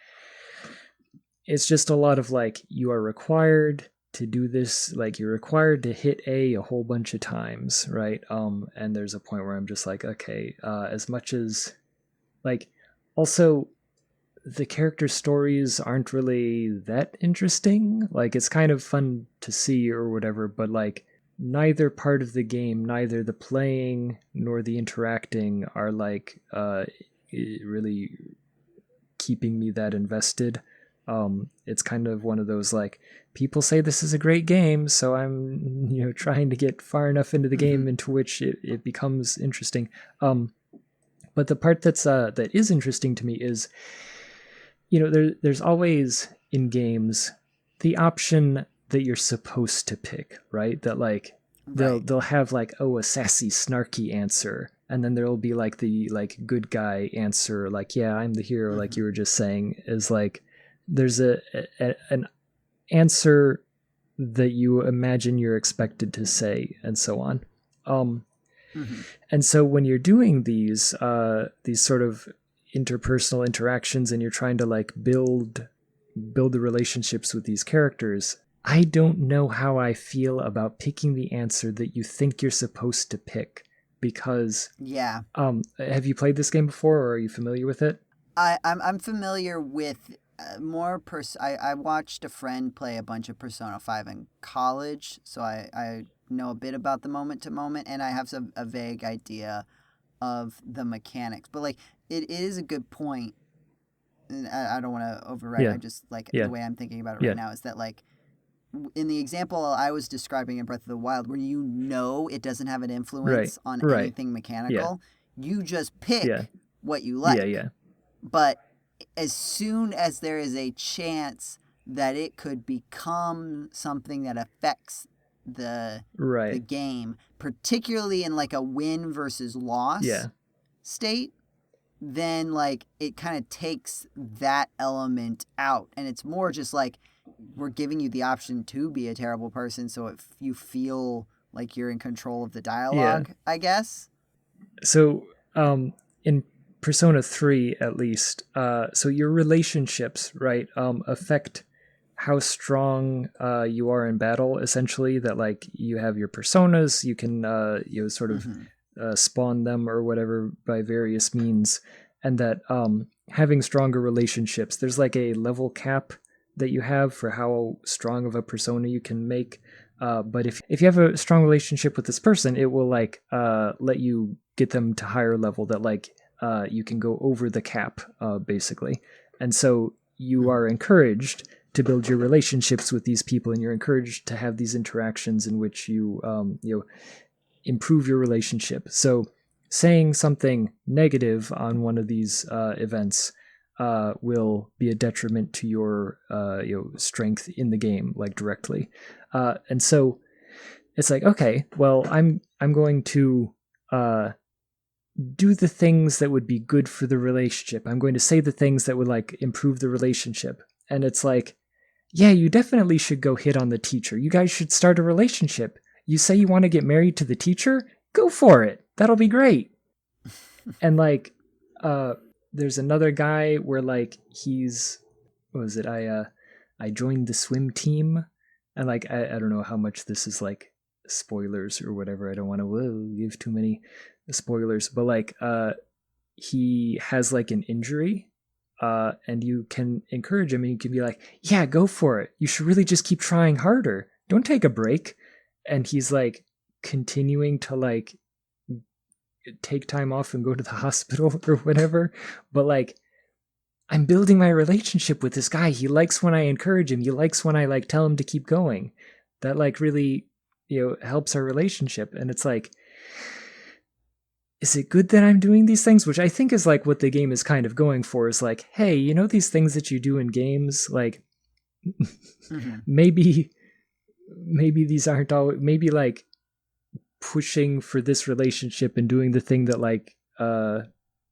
it's just a lot of like, you are required to do this, like you're required to hit a whole bunch of times, right? And there's a point where I'm just like, okay, as much as like, also the character stories aren't really that interesting. Like it's kind of fun to see or whatever, but like neither part of the game, neither the playing nor the interacting are like really keeping me that invested. It's kind of one of those like, people say this is a great game, so I'm trying to get far enough into the game into which it becomes interesting. But the part that is interesting to me is, there's always in games the option that you're supposed to pick, right? That like they'll have like, a sassy, snarky answer, and then there'll be like the like good guy answer, like, yeah, I'm the hero, like you were just saying, is like there's an answer that you imagine you're expected to say, and so on. And so when you're doing these sort of interpersonal interactions and you're trying to like build the relationships with these characters, I don't know how I feel about picking the answer that you think you're supposed to pick, because have you played this game before, or are you familiar with it? I'm familiar with more I watched a friend play a bunch of Persona 5 in college, so I know a bit about the moment to moment, and I have a vague idea of the mechanics. But like it is a good point, and I don't want to override. I just like the way I'm thinking about it right now is that like in the example I was describing in Breath of the Wild, where it doesn't have an influence on anything mechanical, you just pick what you like. But as soon as there is a chance that it could become something that affects the game, particularly in like a win versus loss state, then like it kind of takes that element out, and it's more just like, we're giving you the option to be a terrible person, so if you feel like you're in control of the dialogue, I guess. So in Persona 3 at least, so your relationships, right, affect how strong you are in battle, essentially. That like you have your personas, you can sort of spawn them or whatever by various means, and that having stronger relationships, there's like a level cap that you have for how strong of a persona you can make. But if you have a strong relationship with this person, it will like let you get them to higher level, that like you can go over the cap, basically. And so you are encouraged to build your relationships with these people, and you're encouraged to have these interactions in which you improve your relationship. So saying something negative on one of these events will be a detriment to your strength in the game, like directly. And so it's like, okay, well, I'm going to do the things that would be good for the relationship. I'm going to say the things that would like improve the relationship. And it's like, yeah, you definitely should go hit on the teacher. You guys should start a relationship. You say you want to get married to the teacher? Go for it. That'll be great. And like, there's another guy where like I joined the swim team, and like I don't know how much this is like spoilers or whatever. I don't want to give too many spoilers, but like he has like an injury, and you can encourage him and you can be like, yeah, go for it. You should really just keep trying harder. Don't take a break. And he's like continuing to like take time off and go to the hospital or whatever. But like, I'm building my relationship with this guy. He likes when I encourage him. He likes when I like tell him to keep going. That like really, helps our relationship. And it's like, is it good that I'm doing these things? Which I think is like what the game is kind of going for, is like, hey, these things that you do in games, like Mm-hmm. maybe these aren't all, maybe like pushing for this relationship and doing the thing that like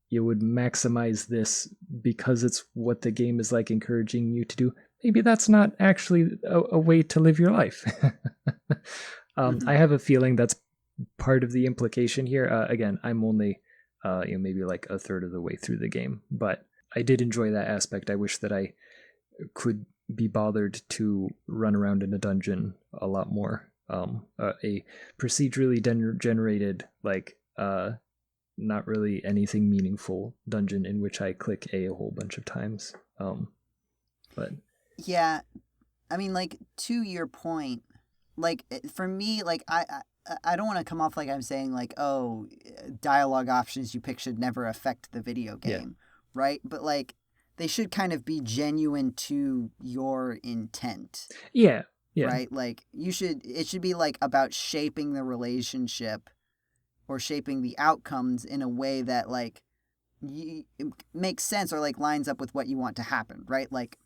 you would maximize this because it's what the game is like encouraging you to do. Maybe that's not actually a way to live your life. Mm-hmm. I have a feeling that's part of the implication here. Again, I'm only maybe like a third of the way through the game, but I did enjoy that aspect. I wish that I could be bothered to run around in a dungeon a lot more. A procedurally generated, like not really anything meaningful dungeon in which I click a whole bunch of times. But yeah, I mean, like, to your point, like, for me, like, I don't want to come off like I'm saying like, oh, dialogue options you pick should never affect the video game, right? But like, they should kind of be genuine to your intent. Yeah. Right? Like, it should be like about shaping the relationship or shaping the outcomes in a way that like it makes sense or like lines up with what you want to happen, right? Like,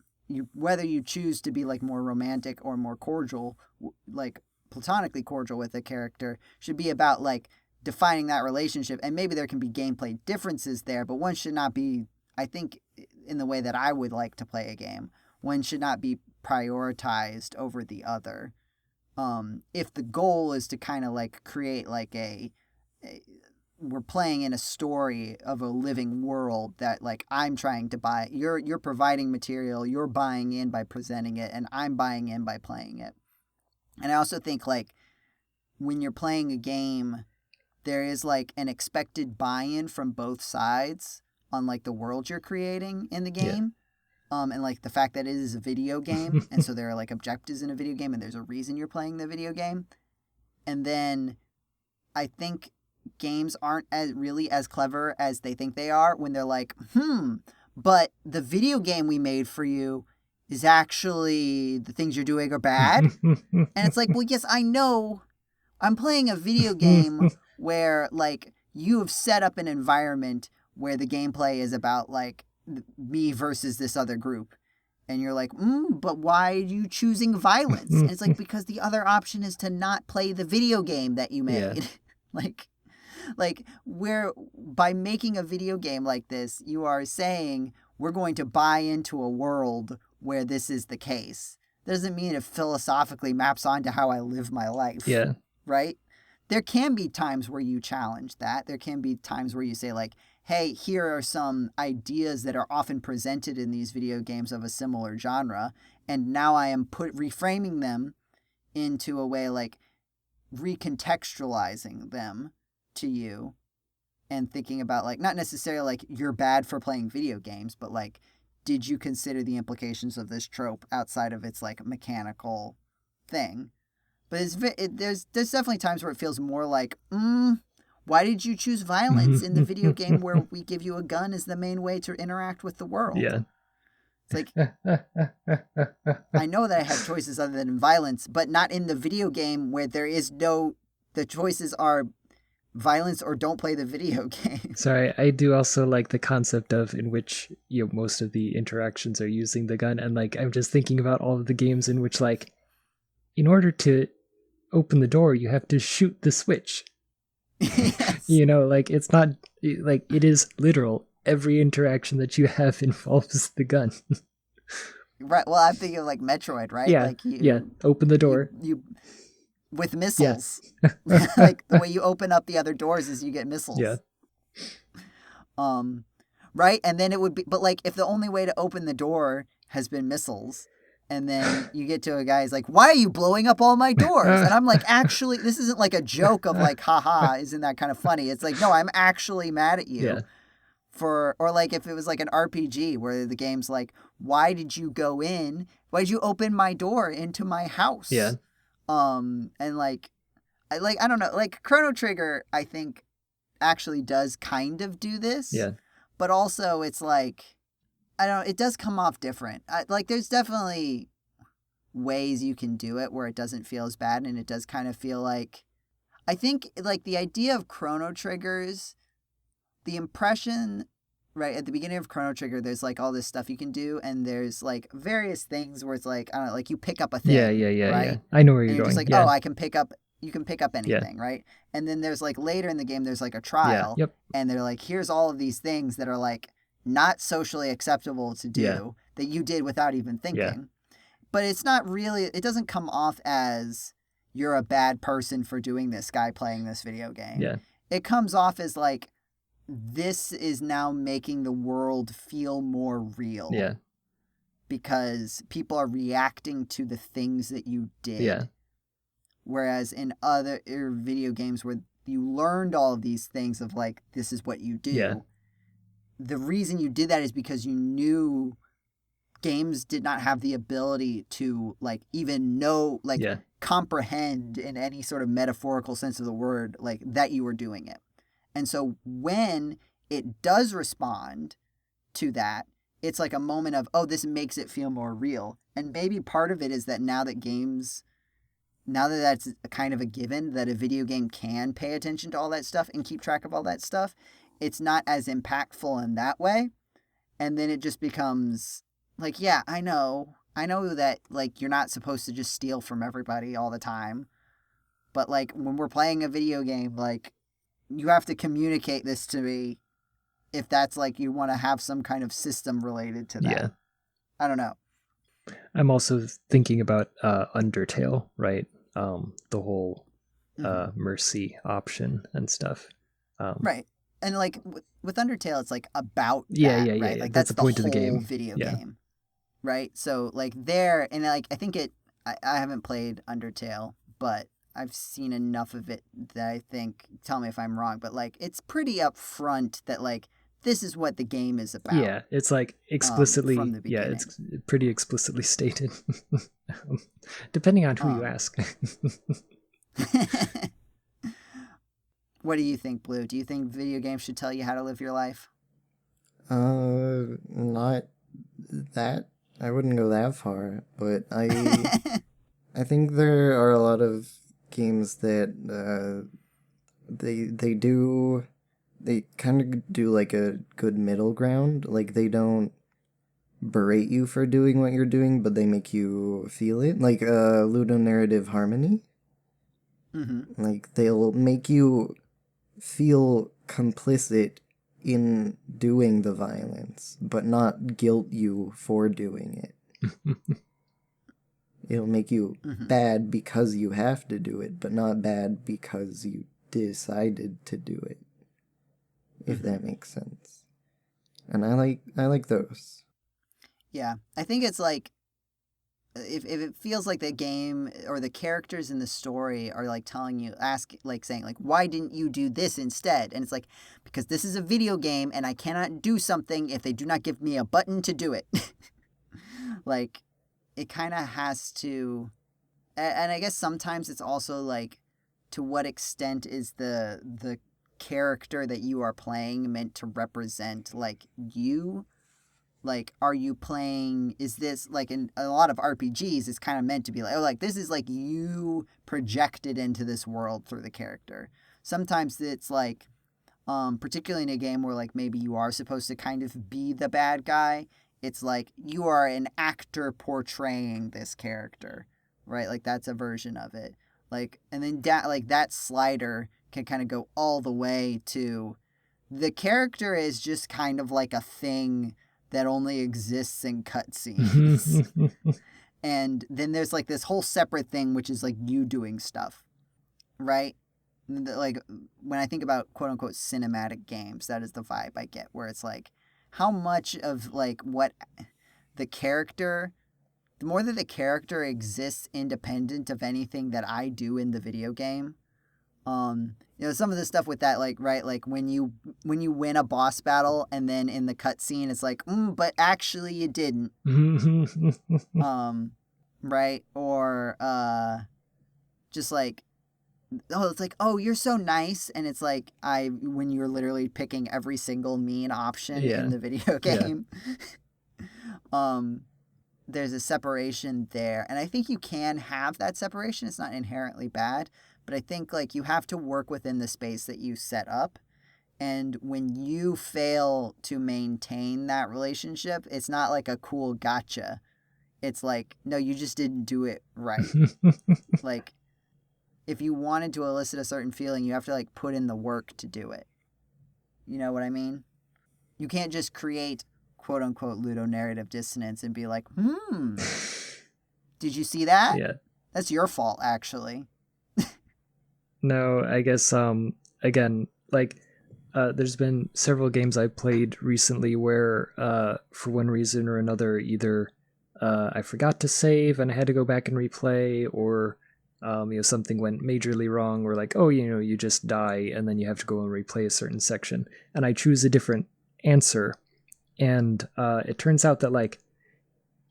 whether you choose to be like more romantic or more cordial, like platonically cordial with a character, should be about like defining that relationship. And maybe there can be gameplay differences there, but one should not be, I think, in the way that I would like to play a game, one should not be prioritized over the other. If the goal is to kind of like create like we're playing in a story of a living world that like I'm trying to buy, you're providing material, you're buying in by presenting it, and I'm buying in by playing it. And I also think like when you're playing a game, there is like an expected buy-in from both sides on like the world you're creating in the game. And like the fact that it is a video game, and so there are like objectives in a video game, and there's a reason you're playing the video game. And then I think games aren't as clever as they think they are when they're like, but the video game we made for you is actually the things you're doing are bad. And it's like, well, yes, I know. I'm playing a video game where like you have set up an environment where the gameplay is about like me versus this other group. And you're like, but why are you choosing violence? And it's like, because the other option is to not play the video game that you made. Yeah. like where by making a video game like this, you are saying we're going to buy into a world where this is the case. Doesn't mean it philosophically maps onto how I live my life. Yeah. Right? There can be times where you challenge that. There can be times where you say like, hey, here are some ideas that are often presented in these video games of a similar genre, and now I am reframing them into a way like recontextualizing them to you and thinking about like, not necessarily like you're bad for playing video games, but like, did you consider the implications of this trope outside of its like mechanical thing? But there's definitely times where it feels more like, why did you choose violence in the video game where we give you a gun as the main way to interact with the world? Yeah. It's like, I know that I have choices other than violence, but not in the video game where there is the choices are violence or don't play the video game. Sorry, I do also like the concept of in which most of the interactions are using the gun, and like I'm just thinking about all of the games in which like in order to open the door you have to shoot the switch. Yes. Like it's not like it is literal. Every interaction that you have involves the gun. Right. Well, I'm thinking of like Metroid, right? Yeah. Like Open the door. You with missiles. Like the way you open up the other doors is you get missiles. Yeah. Right? And then it would be, but like if the only way to open the door has been missiles, and then you get to a guy's like, why are you blowing up all my doors? And I'm like, actually, this isn't like a joke of like, haha, isn't that kind of funny? It's like, no, I'm actually mad at you. Yeah. Or like if it was like an RPG where the game's like, why did you go in? Why did you open my door into my house? Yeah. And like, I don't know, like Chrono Trigger, I think actually does kind of do this. Yeah. But also it's like, I don't know, it does come off different. Like there's definitely ways you can do it where it doesn't feel as bad, and it does kind of feel like, I think like the idea of Chrono Triggers, the impression, right, at the beginning of Chrono Trigger, there's like all this stuff you can do, and there's like various things where it's like, I don't know, like you pick up a thing. Yeah. Right? I know where you're and you're going. just like, yeah. oh, you can pick up anything, right? And then there's like later in the game, there's like a trial, Yep. and they're like, here's all of these things that are like not socially acceptable to do that you did without even thinking. Yeah. But it's not really, it doesn't come off as you're a bad person for doing this, guy playing this video game. Yeah. It comes off as like, this is now making the world feel more real. Yeah. Because people are reacting to the things that you did. Yeah. Whereas in other video games where you learned all of these things of like, this is what you do. Yeah. The reason you did that is because you knew games did not have the ability to like even know, like comprehend in any sort of metaphorical sense of the word, like that you were doing it. And so when it does respond to that, it's like a moment of, oh, this makes it feel more real. And maybe part of it is that now that that's kind of a given, that a video game can pay attention to all that stuff and keep track of all that stuff, it's not as impactful in that way. And then it just becomes like, yeah, I know that like you're not supposed to just steal from everybody all the time. But like when we're playing a video game, like you have to communicate this to me if that's like you want to have some kind of system related to that. Yeah. I don't know. I'm also thinking about Undertale, right? The whole mercy option and stuff. Right. And like with Undertale, it's like about right? Like yeah. that's the point of the whole game. Video game, right? So like there, and like I think I haven't played Undertale, but I've seen enough of it that I think, tell me if I'm wrong, but like it's pretty upfront that like this is what the game is about. Yeah, it's like explicitly. From the beginning. It's pretty explicitly stated, depending on who you ask. What do you think, Blue? Do you think video games should tell you how to live your life? Not that. I wouldn't go that far, but I think there are a lot of games that they kind of do like a good middle ground. Like they don't berate you for doing what you're doing, but they make you feel it. Like ludonarrative harmony. Mm-hmm. Like they'll make you feel complicit in doing the violence, but not guilt you for doing it. It'll make you bad because you have to do it, but not bad because you decided to do it. If that makes sense. And I like those. Yeah. I think it's like if it feels like the game or the characters in the story are like telling you, saying like, why didn't you do this instead? And it's like, because this is a video game and I cannot do something if they do not give me a button to do it. Like, it kind of has to, and I guess sometimes it's also like, to what extent is the character that you are playing meant to represent like you? Like, are you playing, is this, like, in a lot of RPGs, it's kind of meant to be like, oh, like, this is, like, you projected into this world through the character. sometimes it's like, particularly in a game where like maybe you are supposed to kind of be the bad guy, it's like you are an actor portraying this character, right? Like that's a version of it. Like, and then like that slider can kind of go all the way to the character is just kind of like a thing that only exists in cutscenes. And then there's like this whole separate thing, which is like you doing stuff, right? Like when I think about quote unquote cinematic games, that is the vibe I get, where it's like how much of like what the character, the more that the character exists independent of anything that I do in the video game. You know, some of the stuff with that, like, right, like when you win a boss battle and then in the cutscene it's like, but actually you didn't. Right? Or just like, oh, it's like, oh, you're so nice, and it's like when you're literally picking every single mean option in the video game. There's a separation there, and I think you can have that separation. It's not inherently bad. But I think, like, you have to work within the space that you set up. And when you fail to maintain that relationship, it's not like a cool gotcha. It's like, no, you just didn't do it right. Like, if you wanted to elicit a certain feeling, you have to, like, put in the work to do it. You know what I mean? You can't just create, quote-unquote, ludonarrative dissonance and be like, did you see that? Yeah. That's your fault, actually. No, I guess, again, like, there's been several games I played recently where, for one reason or another, either I forgot to save and I had to go back and replay, or, something went majorly wrong, or like, oh, you just die and then you have to go and replay a certain section. And I choose a different answer. And it turns out that, like,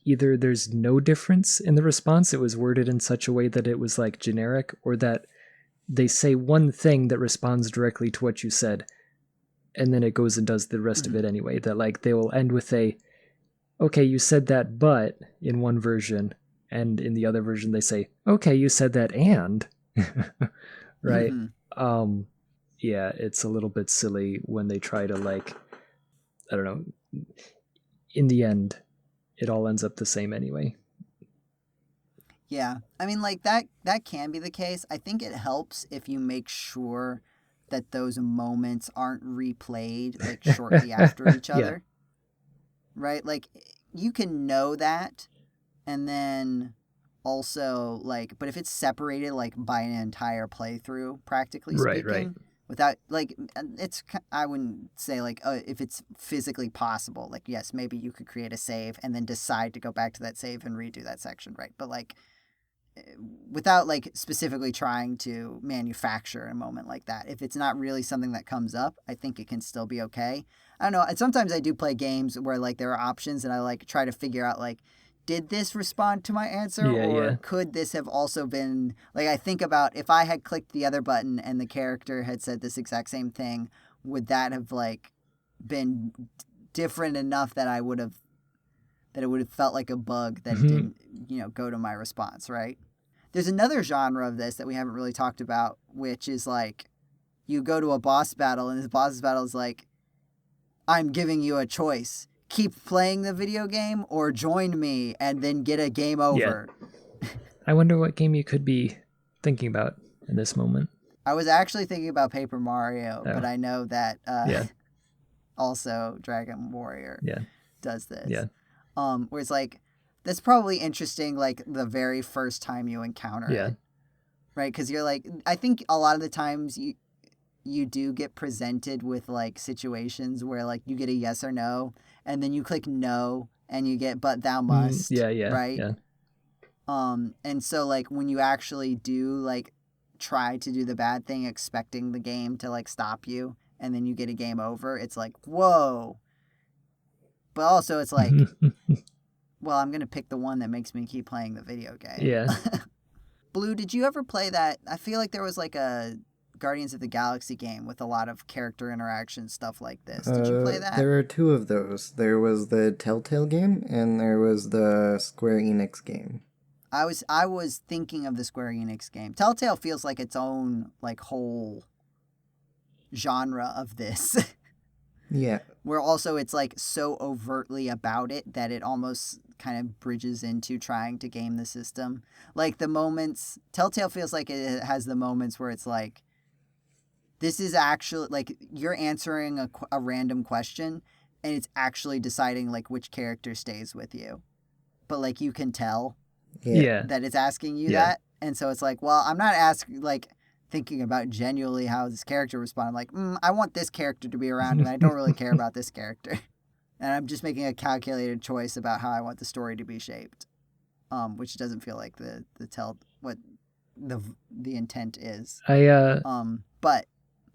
either there's no difference in the response, it was worded in such a way that it was, like, generic, or that they say one thing that responds directly to what you said, and then it goes and does the rest of it anyway. That, like, they will end with a, okay, you said that, but, in one version, and in the other version they say, okay, you said that, and, right? Yeah, it's a little bit silly when they try to, like, I don't know, in the end, it all ends up the same anyway. Yeah, I mean, like, that can be the case. I think it helps if you make sure that those moments aren't replayed, like, shortly after each other. Right? Like, you can know that, and then also, like, but if it's separated, like, by an entire playthrough, practically speaking, right. without, like, it's, I wouldn't say, like, if it's physically possible, like, yes, maybe you could create a save and then decide to go back to that save and redo that section, right? But, like, without, like, specifically trying to manufacture a moment like that, if it's not really something that comes up, I think it can still be okay. I don't know, and sometimes I do play games where, like, there are options and I, like, try to figure out, like, did this respond to my answer, or could this have also been, like, I think about if I had clicked the other button and the character had said this exact same thing, would that have, like, been different enough that it would have felt like a bug that didn't, go to my response, right? There's another genre of this that we haven't really talked about, which is, like, you go to a boss battle and this boss battle is like, I'm giving you a choice. Keep playing the video game or join me and then get a game over. Yeah. I wonder what game you could be thinking about in this moment. I was actually thinking about Paper Mario, but I know that also Dragon Warrior does this. Yeah. Where it's like, that's probably interesting, like, the very first time you encounter it. Right? Because you're like, I think a lot of the times you do get presented with, like, situations where, like, you get a yes or no, and then you click no, and you get but thou must. Right? Yeah. And so, like, when you actually do, like, try to do the bad thing expecting the game to, like, stop you, and then you get a game over, it's like, whoa. But also it's like, well, I'm going to pick the one that makes me keep playing the video game. Yeah. Blue, did you ever play that? I feel like there was, like, a Guardians of the Galaxy game with a lot of character interaction, stuff like this. Did you play that? There were two of those. There was the Telltale game, and there was the Square Enix game. I was thinking of the Square Enix game. Telltale feels like its own, like, whole genre of this. Yeah. Where also it's like so overtly about it that it almost kind of bridges into trying to game the system. Like the moments, Telltale feels like it has the moments where it's like, this is actually like you're answering a random question and it's actually deciding like which character stays with you. But like you can tell that it's asking you that. And so it's like, well, I'm not asking like thinking about genuinely how this character responded. I'm like, I want this character to be around and I don't really care about this character. And I'm just making a calculated choice about how I want the story to be shaped. Which doesn't feel like what the intent is. But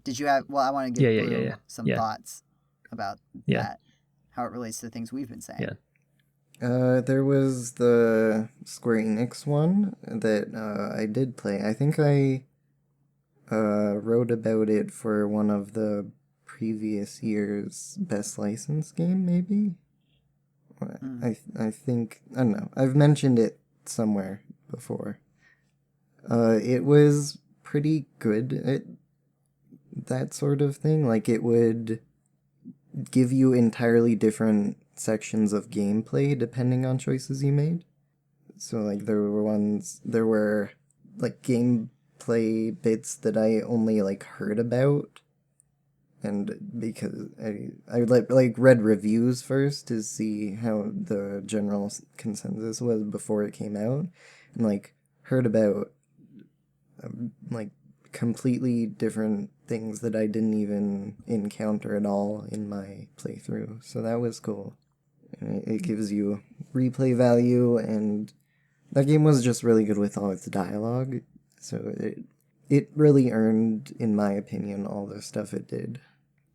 did you have, well, I want to give Blue some thoughts about that, how it relates to the things we've been saying. Yeah. There was the Square Enix one that I did play. I think I wrote about it for one of the previous year's best licensed game, maybe? I think, I don't know. I've mentioned it somewhere before. It was pretty good at that sort of thing. Like, it would give you entirely different sections of gameplay depending on choices you made. So, like, there were, like, gameplay bits that I only, like, heard about. And because I read reviews first to see how the general consensus was before it came out. And, like, heard about, like, completely different things that I didn't even encounter at all in my playthrough. So that was cool. It gives you replay value, and that game was just really good with all its dialogue. So it really earned, in my opinion, all the stuff it did.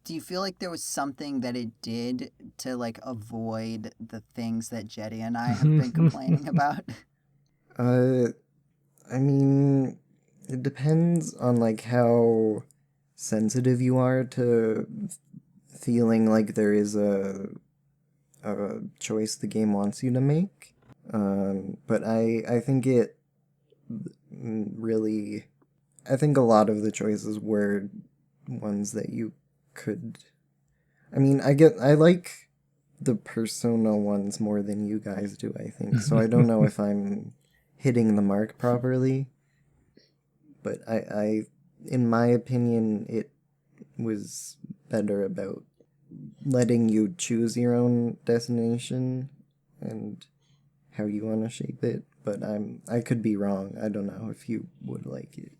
Do you feel like there was something that it did to, like, avoid the things that Jeddy and I have been complaining about? I mean, it depends on, like, how sensitive you are to feeling like there is a choice the game wants you to make. But I think it really... I think a lot of the choices were ones that you could... I mean, I like the Persona ones more than you guys do, I think. So I don't know if I'm hitting the mark properly. But I in my opinion, it was better about letting you choose your own destination and how you want to shape it. But I could be wrong. I don't know if you would like it.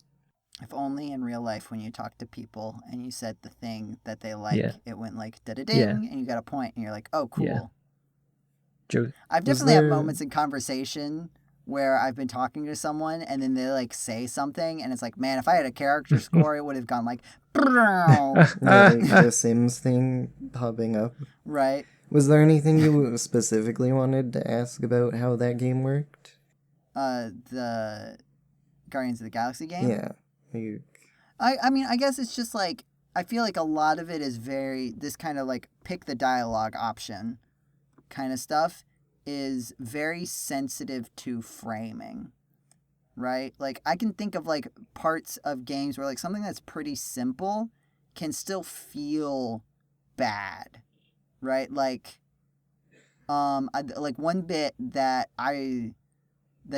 If only in real life when you talk to people and you said the thing that they like, it went like da-da-ding, and you got a point, and you're like, oh, cool. Yeah. I've definitely had moments in conversation where I've been talking to someone and then they like say something and it's like, man, if I had a character score, it would have gone like, like the Sims thing popping up. Right. Was there anything you specifically wanted to ask about how that game worked? The Guardians of the Galaxy game? Yeah. I mean, I guess it's just like, I feel like a lot of it is this kind of like pick the dialogue option kind of stuff is very sensitive to framing, right? Like, I can think of, like, parts of games where, like, something that's pretty simple can still feel bad, right? Like, like, one bit that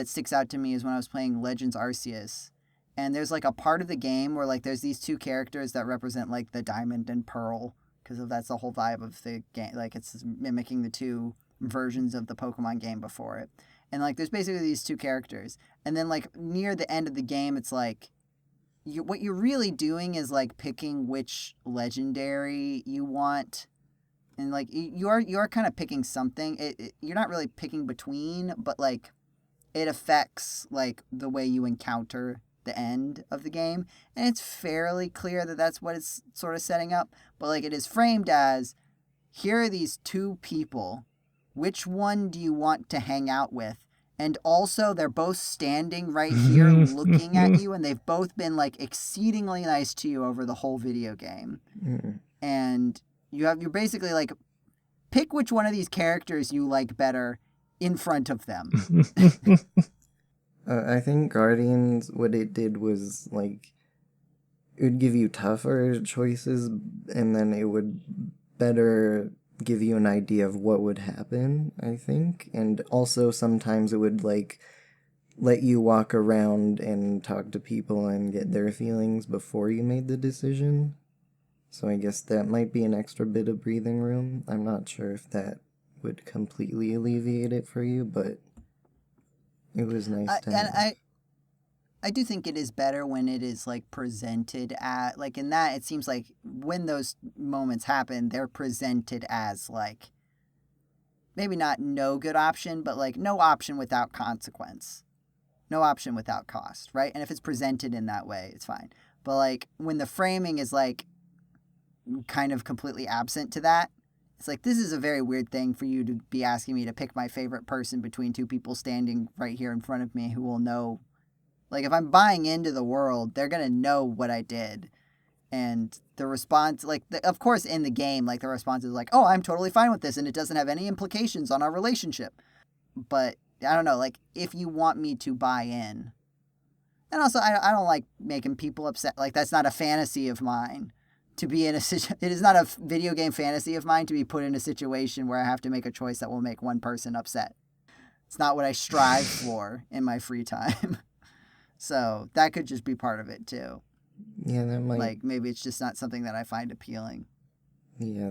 sticks out to me is when I was playing Legends Arceus, and there's, like, a part of the game where, like, there's these two characters that represent, like, the diamond and pearl, because that's the whole vibe of the game. Like, it's mimicking the two versions of the Pokemon game before it. And, like, there's basically these two characters. And then, like, near the end of the game, it's like, what you're really doing is, like, picking which legendary you want. And, like, you are kind of picking something. You're not really picking between, but, like, it affects, like, the way you encounter the end of the game. And it's fairly clear that that's what it's sort of setting up. But, like, it is framed as, here are these two people. Which one do you want to hang out with? And also, they're both standing right here looking at you, and they've both been, like, exceedingly nice to you over the whole video game. Mm. And you're basically, like, pick which one of these characters you like better in front of them. I think Guardians, what it did was, like, it would give you tougher choices, and then it would better give you an idea of what would happen, I think. And also sometimes it would like let you walk around and talk to people and get their feelings before you made the decision. So I guess that might be an extra bit of breathing room. I'm not sure if that would completely alleviate it for you, but it was nice to have. I do think it is better when it is like presented at like in that it seems like when those moments happen, they're presented as like maybe not no good option, but like no option without consequence. No option without cost, right? And if it's presented in that way, it's fine. But like when the framing is like kind of completely absent to that, it's like this is a very weird thing for you to be asking me to pick my favorite person between two people standing right here in front of me who will know. Like, if I'm buying into the world, they're going to know what I did. And the response, like, of course, in the game, like, the response is like, oh, I'm totally fine with this, and it doesn't have any implications on our relationship. But, I don't know, like, if you want me to buy in. And also, I don't like making people upset. Like, that's not a fantasy of mine to be in a situation. It is not a video game fantasy of mine to be put in a situation where I have to make a choice that will make one person upset. It's not what I strive for in my free time. So that could just be part of it too. Yeah, that might. Like maybe it's just not something that I find appealing. Yeah,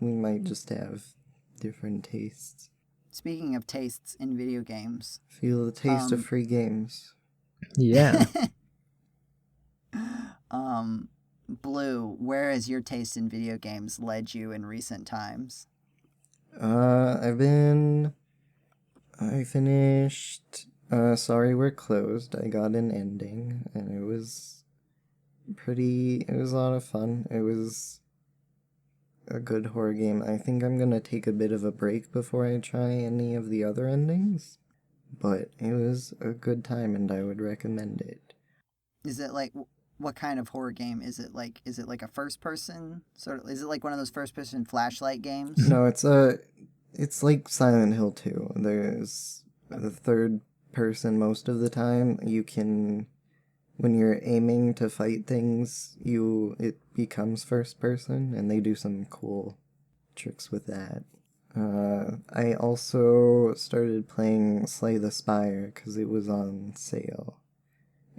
we might just have different tastes. Speaking of tastes in video games, Feel the taste of free games. Yeah. Blue, where has your taste in video games led you in recent times? I finished. Sorry, We're Closed. I got an ending, and it was a lot of fun. It was a good horror game. I think I'm gonna take a bit of a break before I try any of the other endings, but it was a good time, and I would recommend it. Is it like, what kind of horror game? Is it like a first person sort of, is it like one of those first person flashlight games? No, it's like Silent Hill 2. There's the third person most of the time. You can, when you're aiming to fight things, it becomes first person, and they do some cool tricks with that. I also started playing Slay the Spire because it was on sale,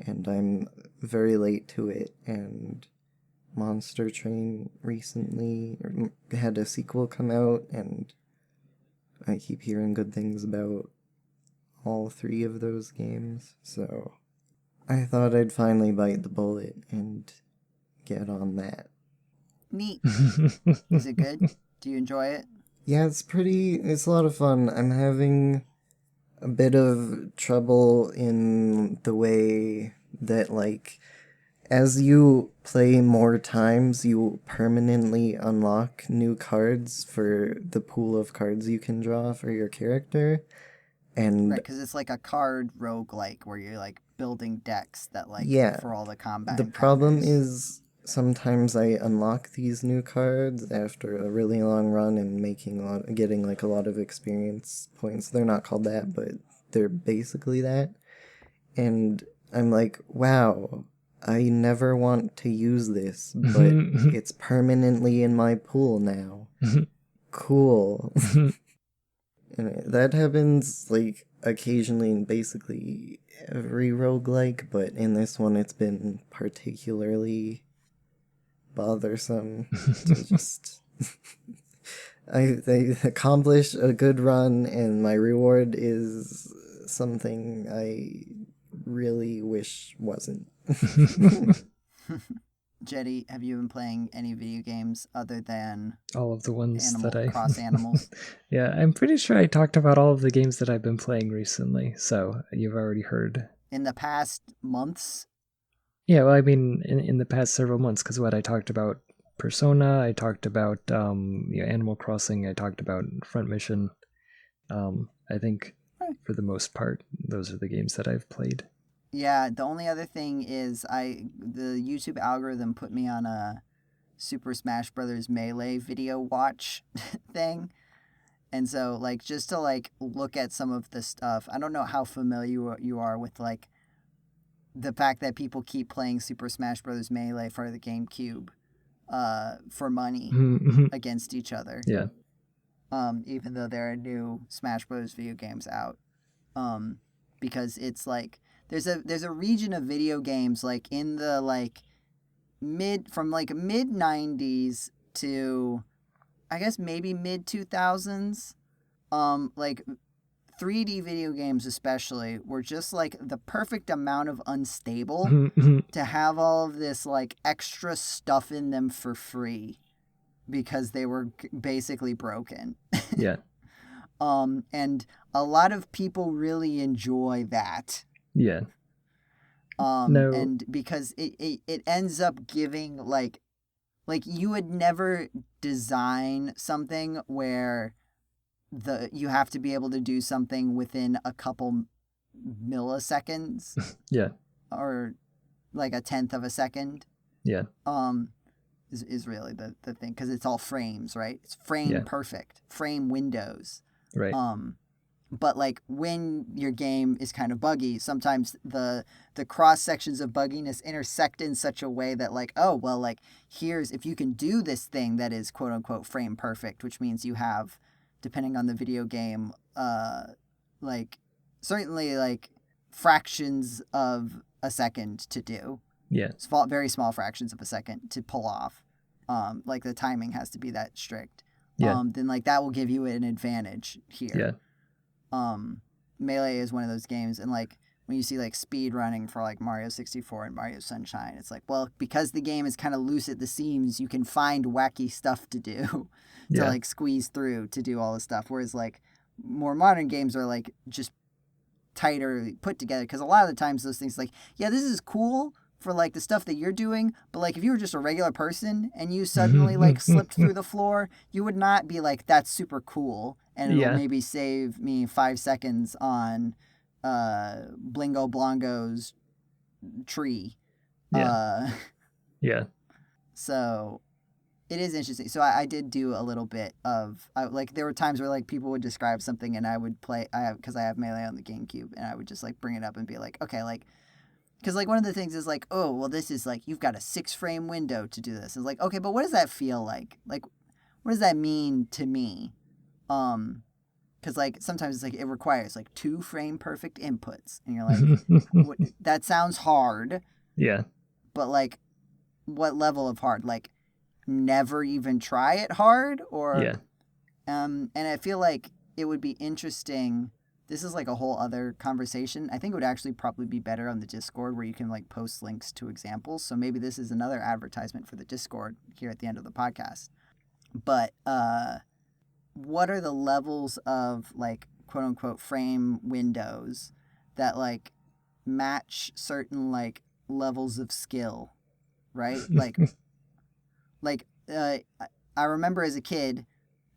and I'm very late to it. And Monster Train recently had a sequel come out, and I keep hearing good things about all three of those games, so I thought I'd finally bite the bullet and get on that. Neat. Is it good? Do you enjoy it? Yeah, it's a lot of fun. I'm having a bit of trouble in the way that, like, as you play more times, you permanently unlock new cards for the pool of cards you can draw for your character. And right, because it's like a card roguelike where you're like building decks that like for all the combat. The problem is sometimes I unlock these new cards after a really long run and getting like a lot of experience points. They're not called that, but they're basically that. And I'm like, wow, I never want to use this, but it's permanently in my pool now. Cool. And that happens, like, occasionally in basically every roguelike, but in this one it's been particularly bothersome to just... I accomplish a good run, and my reward is something I really wish wasn't. Jeddy, have you been playing any video games other than all of the ones Cross Animals? Yeah, I'm pretty sure I talked about all of the games that I've been playing recently, so you've already heard. In the past months? Yeah, well, I mean, in the past several months, because I talked about Persona, I talked about Animal Crossing, I talked about Front Mission. I think for the most part, those are the games that I've played. Yeah, the only other thing is the YouTube algorithm put me on a Super Smash Brothers Melee video watch thing. And so, like, just to, like, look at some of the stuff, I don't know how familiar you are with, like, the fact that people keep playing Super Smash Bros. Melee for the GameCube for money against each other. Yeah. Even though there are new Smash Bros. Video games out. Because it's like there's a region of video games like in the like mid 90s to I guess maybe mid 2000s. Like 3D video games especially were just like the perfect amount of unstable to have all of this like extra stuff in them for free because they were basically broken. Yeah. And a lot of people really enjoy that. Yeah. No. And because it ends up giving like you would never design something where you have to be able to do something within a couple milliseconds. Yeah. Or like a tenth of a second. Yeah. Is really the thing because it's all frames, right? It's frame perfect, frame windows. Right. But like when your game is kind of buggy, sometimes the cross sections of bugginess intersect in such a way that like, oh well, like here's if you can do this thing that is quote unquote frame perfect, which means you have, depending on the video game, like certainly like fractions of a second to do. Yeah. Very small fractions of a second to pull off. Like the timing has to be that strict. Yeah. Then like that will give you an advantage here. Yeah. Melee is one of those games, and like when you see like speed running for like Mario 64 and Mario Sunshine, it's like, well, because the game is kind of loose at the seams, you can find wacky stuff to do to like squeeze through to do all this stuff. Whereas like more modern games are like just tighter put together because a lot of the times those things like, yeah, this is cool for like the stuff that you're doing, but like if you were just a regular person and you suddenly like slipped through the floor, you would not be like, that's super cool and it'll maybe save me 5 seconds on Blingo Blongo's tree. Yeah. So it is interesting. So I did do a little bit of like there were times where like people would describe something and I would play because I have Melee on the GameCube and I would just like bring it up and be like, okay, like because like one of the things is like, oh well, this is like you've got a 6-frame window to do this. It's like, okay, but what does that feel like? Like what does that mean to me? Because like sometimes it's like it requires like 2-frame perfect inputs and you're like that sounds hard. Yeah. But like what level of hard? Like never even try it hard or and I feel like it would be interesting. This is like a whole other conversation. I think it would actually probably be better on the Discord where you can like post links to examples. So maybe this is another advertisement for the Discord here at the end of the podcast. But what are the levels of like quote unquote frame windows that like match certain like levels of skill, right? Like I remember as a kid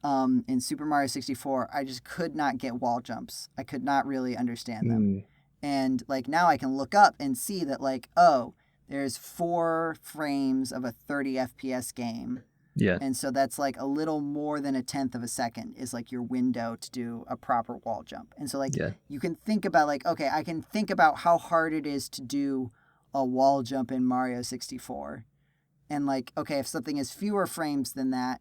in Super Mario 64, I just could not get wall jumps. I could not really understand them. And like now I can look up and see that like, oh, there's 4 frames of a 30 FPS game. Yeah. And so that's like a little more than a tenth of a second is like your window to do a proper wall jump. And so like you can think about like, okay, I can think about how hard it is to do a wall jump in Mario 64. And like, okay, if something is fewer frames than that,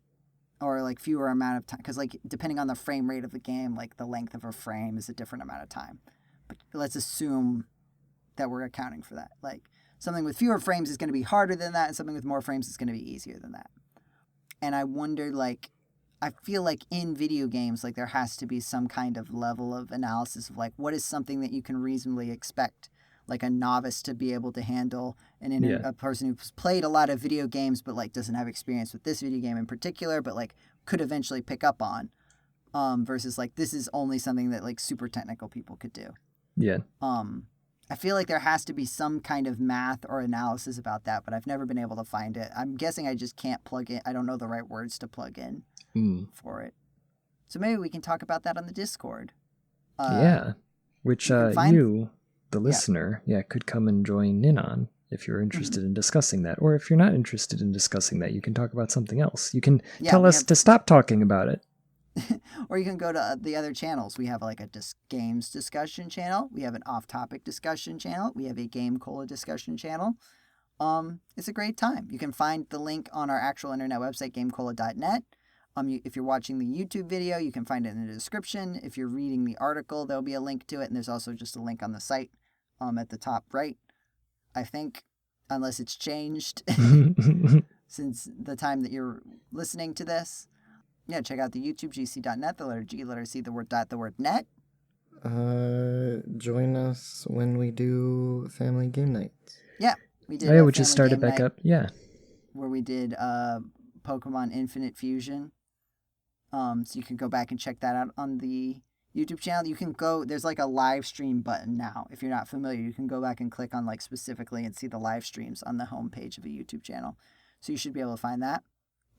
or like fewer amount of time, because like depending on the frame rate of the game, like the length of a frame is a different amount of time. But let's assume that we're accounting for that. Like something with fewer frames is going to be harder than that, and something with more frames is going to be easier than that. And I wonder, like, I feel like in video games, like there has to be some kind of level of analysis of like what is something that you can reasonably expect like a novice to be able to handle, and in a person who's played a lot of video games but like doesn't have experience with this video game in particular, but like could eventually pick up on, versus like this is only something that like super technical people could do. Yeah. I feel like there has to be some kind of math or analysis about that, but I've never been able to find it. I'm guessing I just can't plug in. I don't know the right words to plug in for it. So maybe we can talk about that on the Discord. Which the listener, could come and join in on if you're interested in discussing that. Or if you're not interested in discussing that, you can talk about something else. You can tell us to stop talking about it. or you can go to the other channels. We have like a games discussion channel. We have an off-topic discussion channel. We have a GameCola discussion channel. It's a great time. You can find the link on our actual internet website, GameCola.net. If you're watching the YouTube video, you can find it in the description. If you're reading the article, there'll be a link to it, and there's also just a link on the site at the top right, I think, unless it's changed since the time that you're listening to this. Yeah, check out the YouTube, GC.net, the letter G, letter C, the word dot, the word net. Join us when we do family game nights. Yeah, we did. Oh, yeah, we just started back up. Yeah. Where we did Pokemon Infinite Fusion. So you can go back and check that out on the YouTube channel. You can go, there's like a live stream button now. If you're not familiar, you can go back and click on like specifically and see the live streams on the homepage of a YouTube channel. So you should be able to find that.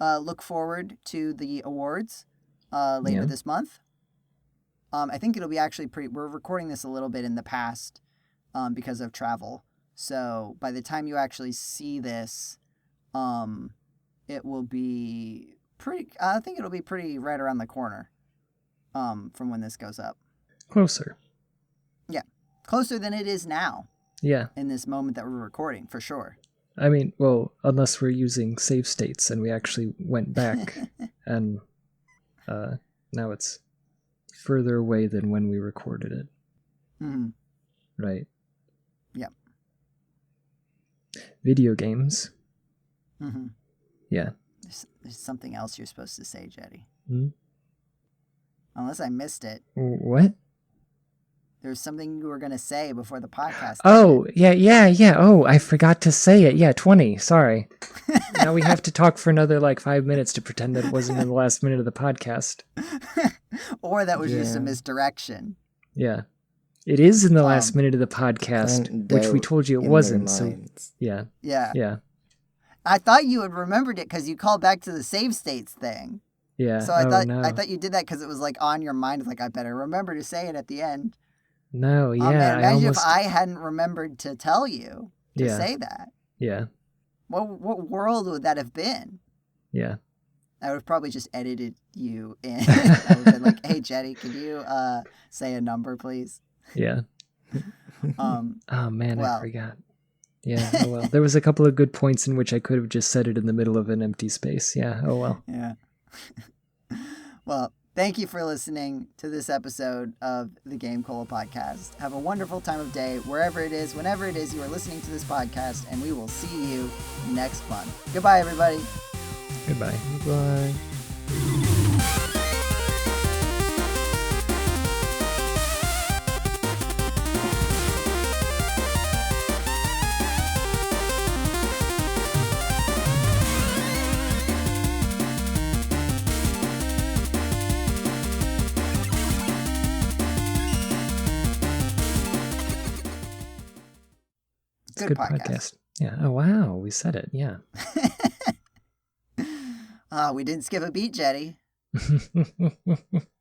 Look forward to the awards later this month. I think it'll be actually we're recording this a little bit in the past because of travel. So by the time you actually see this, it will be I think it'll be pretty right around the corner from when this goes up. Closer. Yeah. Closer than it is now. Yeah. In this moment that we're recording, for sure. I mean, well, unless we're using save states and we actually went back and now it's further away than when we recorded it. Mm-hmm. Right. Yeah. Video games. Mm-hmm. Yeah. There's something else you're supposed to say, Jeddy. Hmm? Unless I missed it. What? There's something you were going to say before the podcast. Oh, yeah. Oh, I forgot to say it. Yeah, 20. Sorry. Now we have to talk for another 5 minutes to pretend that it wasn't in the last minute of the podcast. Or that was just a misdirection. Yeah. It is in the last minute of the podcast, which we told you it wasn't. So, yeah. Yeah. Yeah. I thought you had remembered it because you called back to the save states thing. Yeah. So I thought you did that because it was on your mind. It's I better remember to say it at the end. No, yeah. Man, imagine if I hadn't remembered to tell you to say that. Yeah. What world would that have been? Yeah. I would have probably just edited you in. I would have been hey, Jeddy, can you say a number, please? Yeah. Oh, man, well. I forgot. Yeah, oh well. There was a couple of good points in which I could have just said it in the middle of an empty space. Yeah, oh well. Yeah. Well, thank you for listening to this episode of the GameCola Podcast. Have a wonderful time of day, wherever it is, whenever it is you are listening to this podcast, and we will see you next month. Goodbye, everybody. Goodbye. Goodbye. Good podcast. Yeah. Oh, wow. We said it. Yeah. We didn't skip a beat, Jeddy.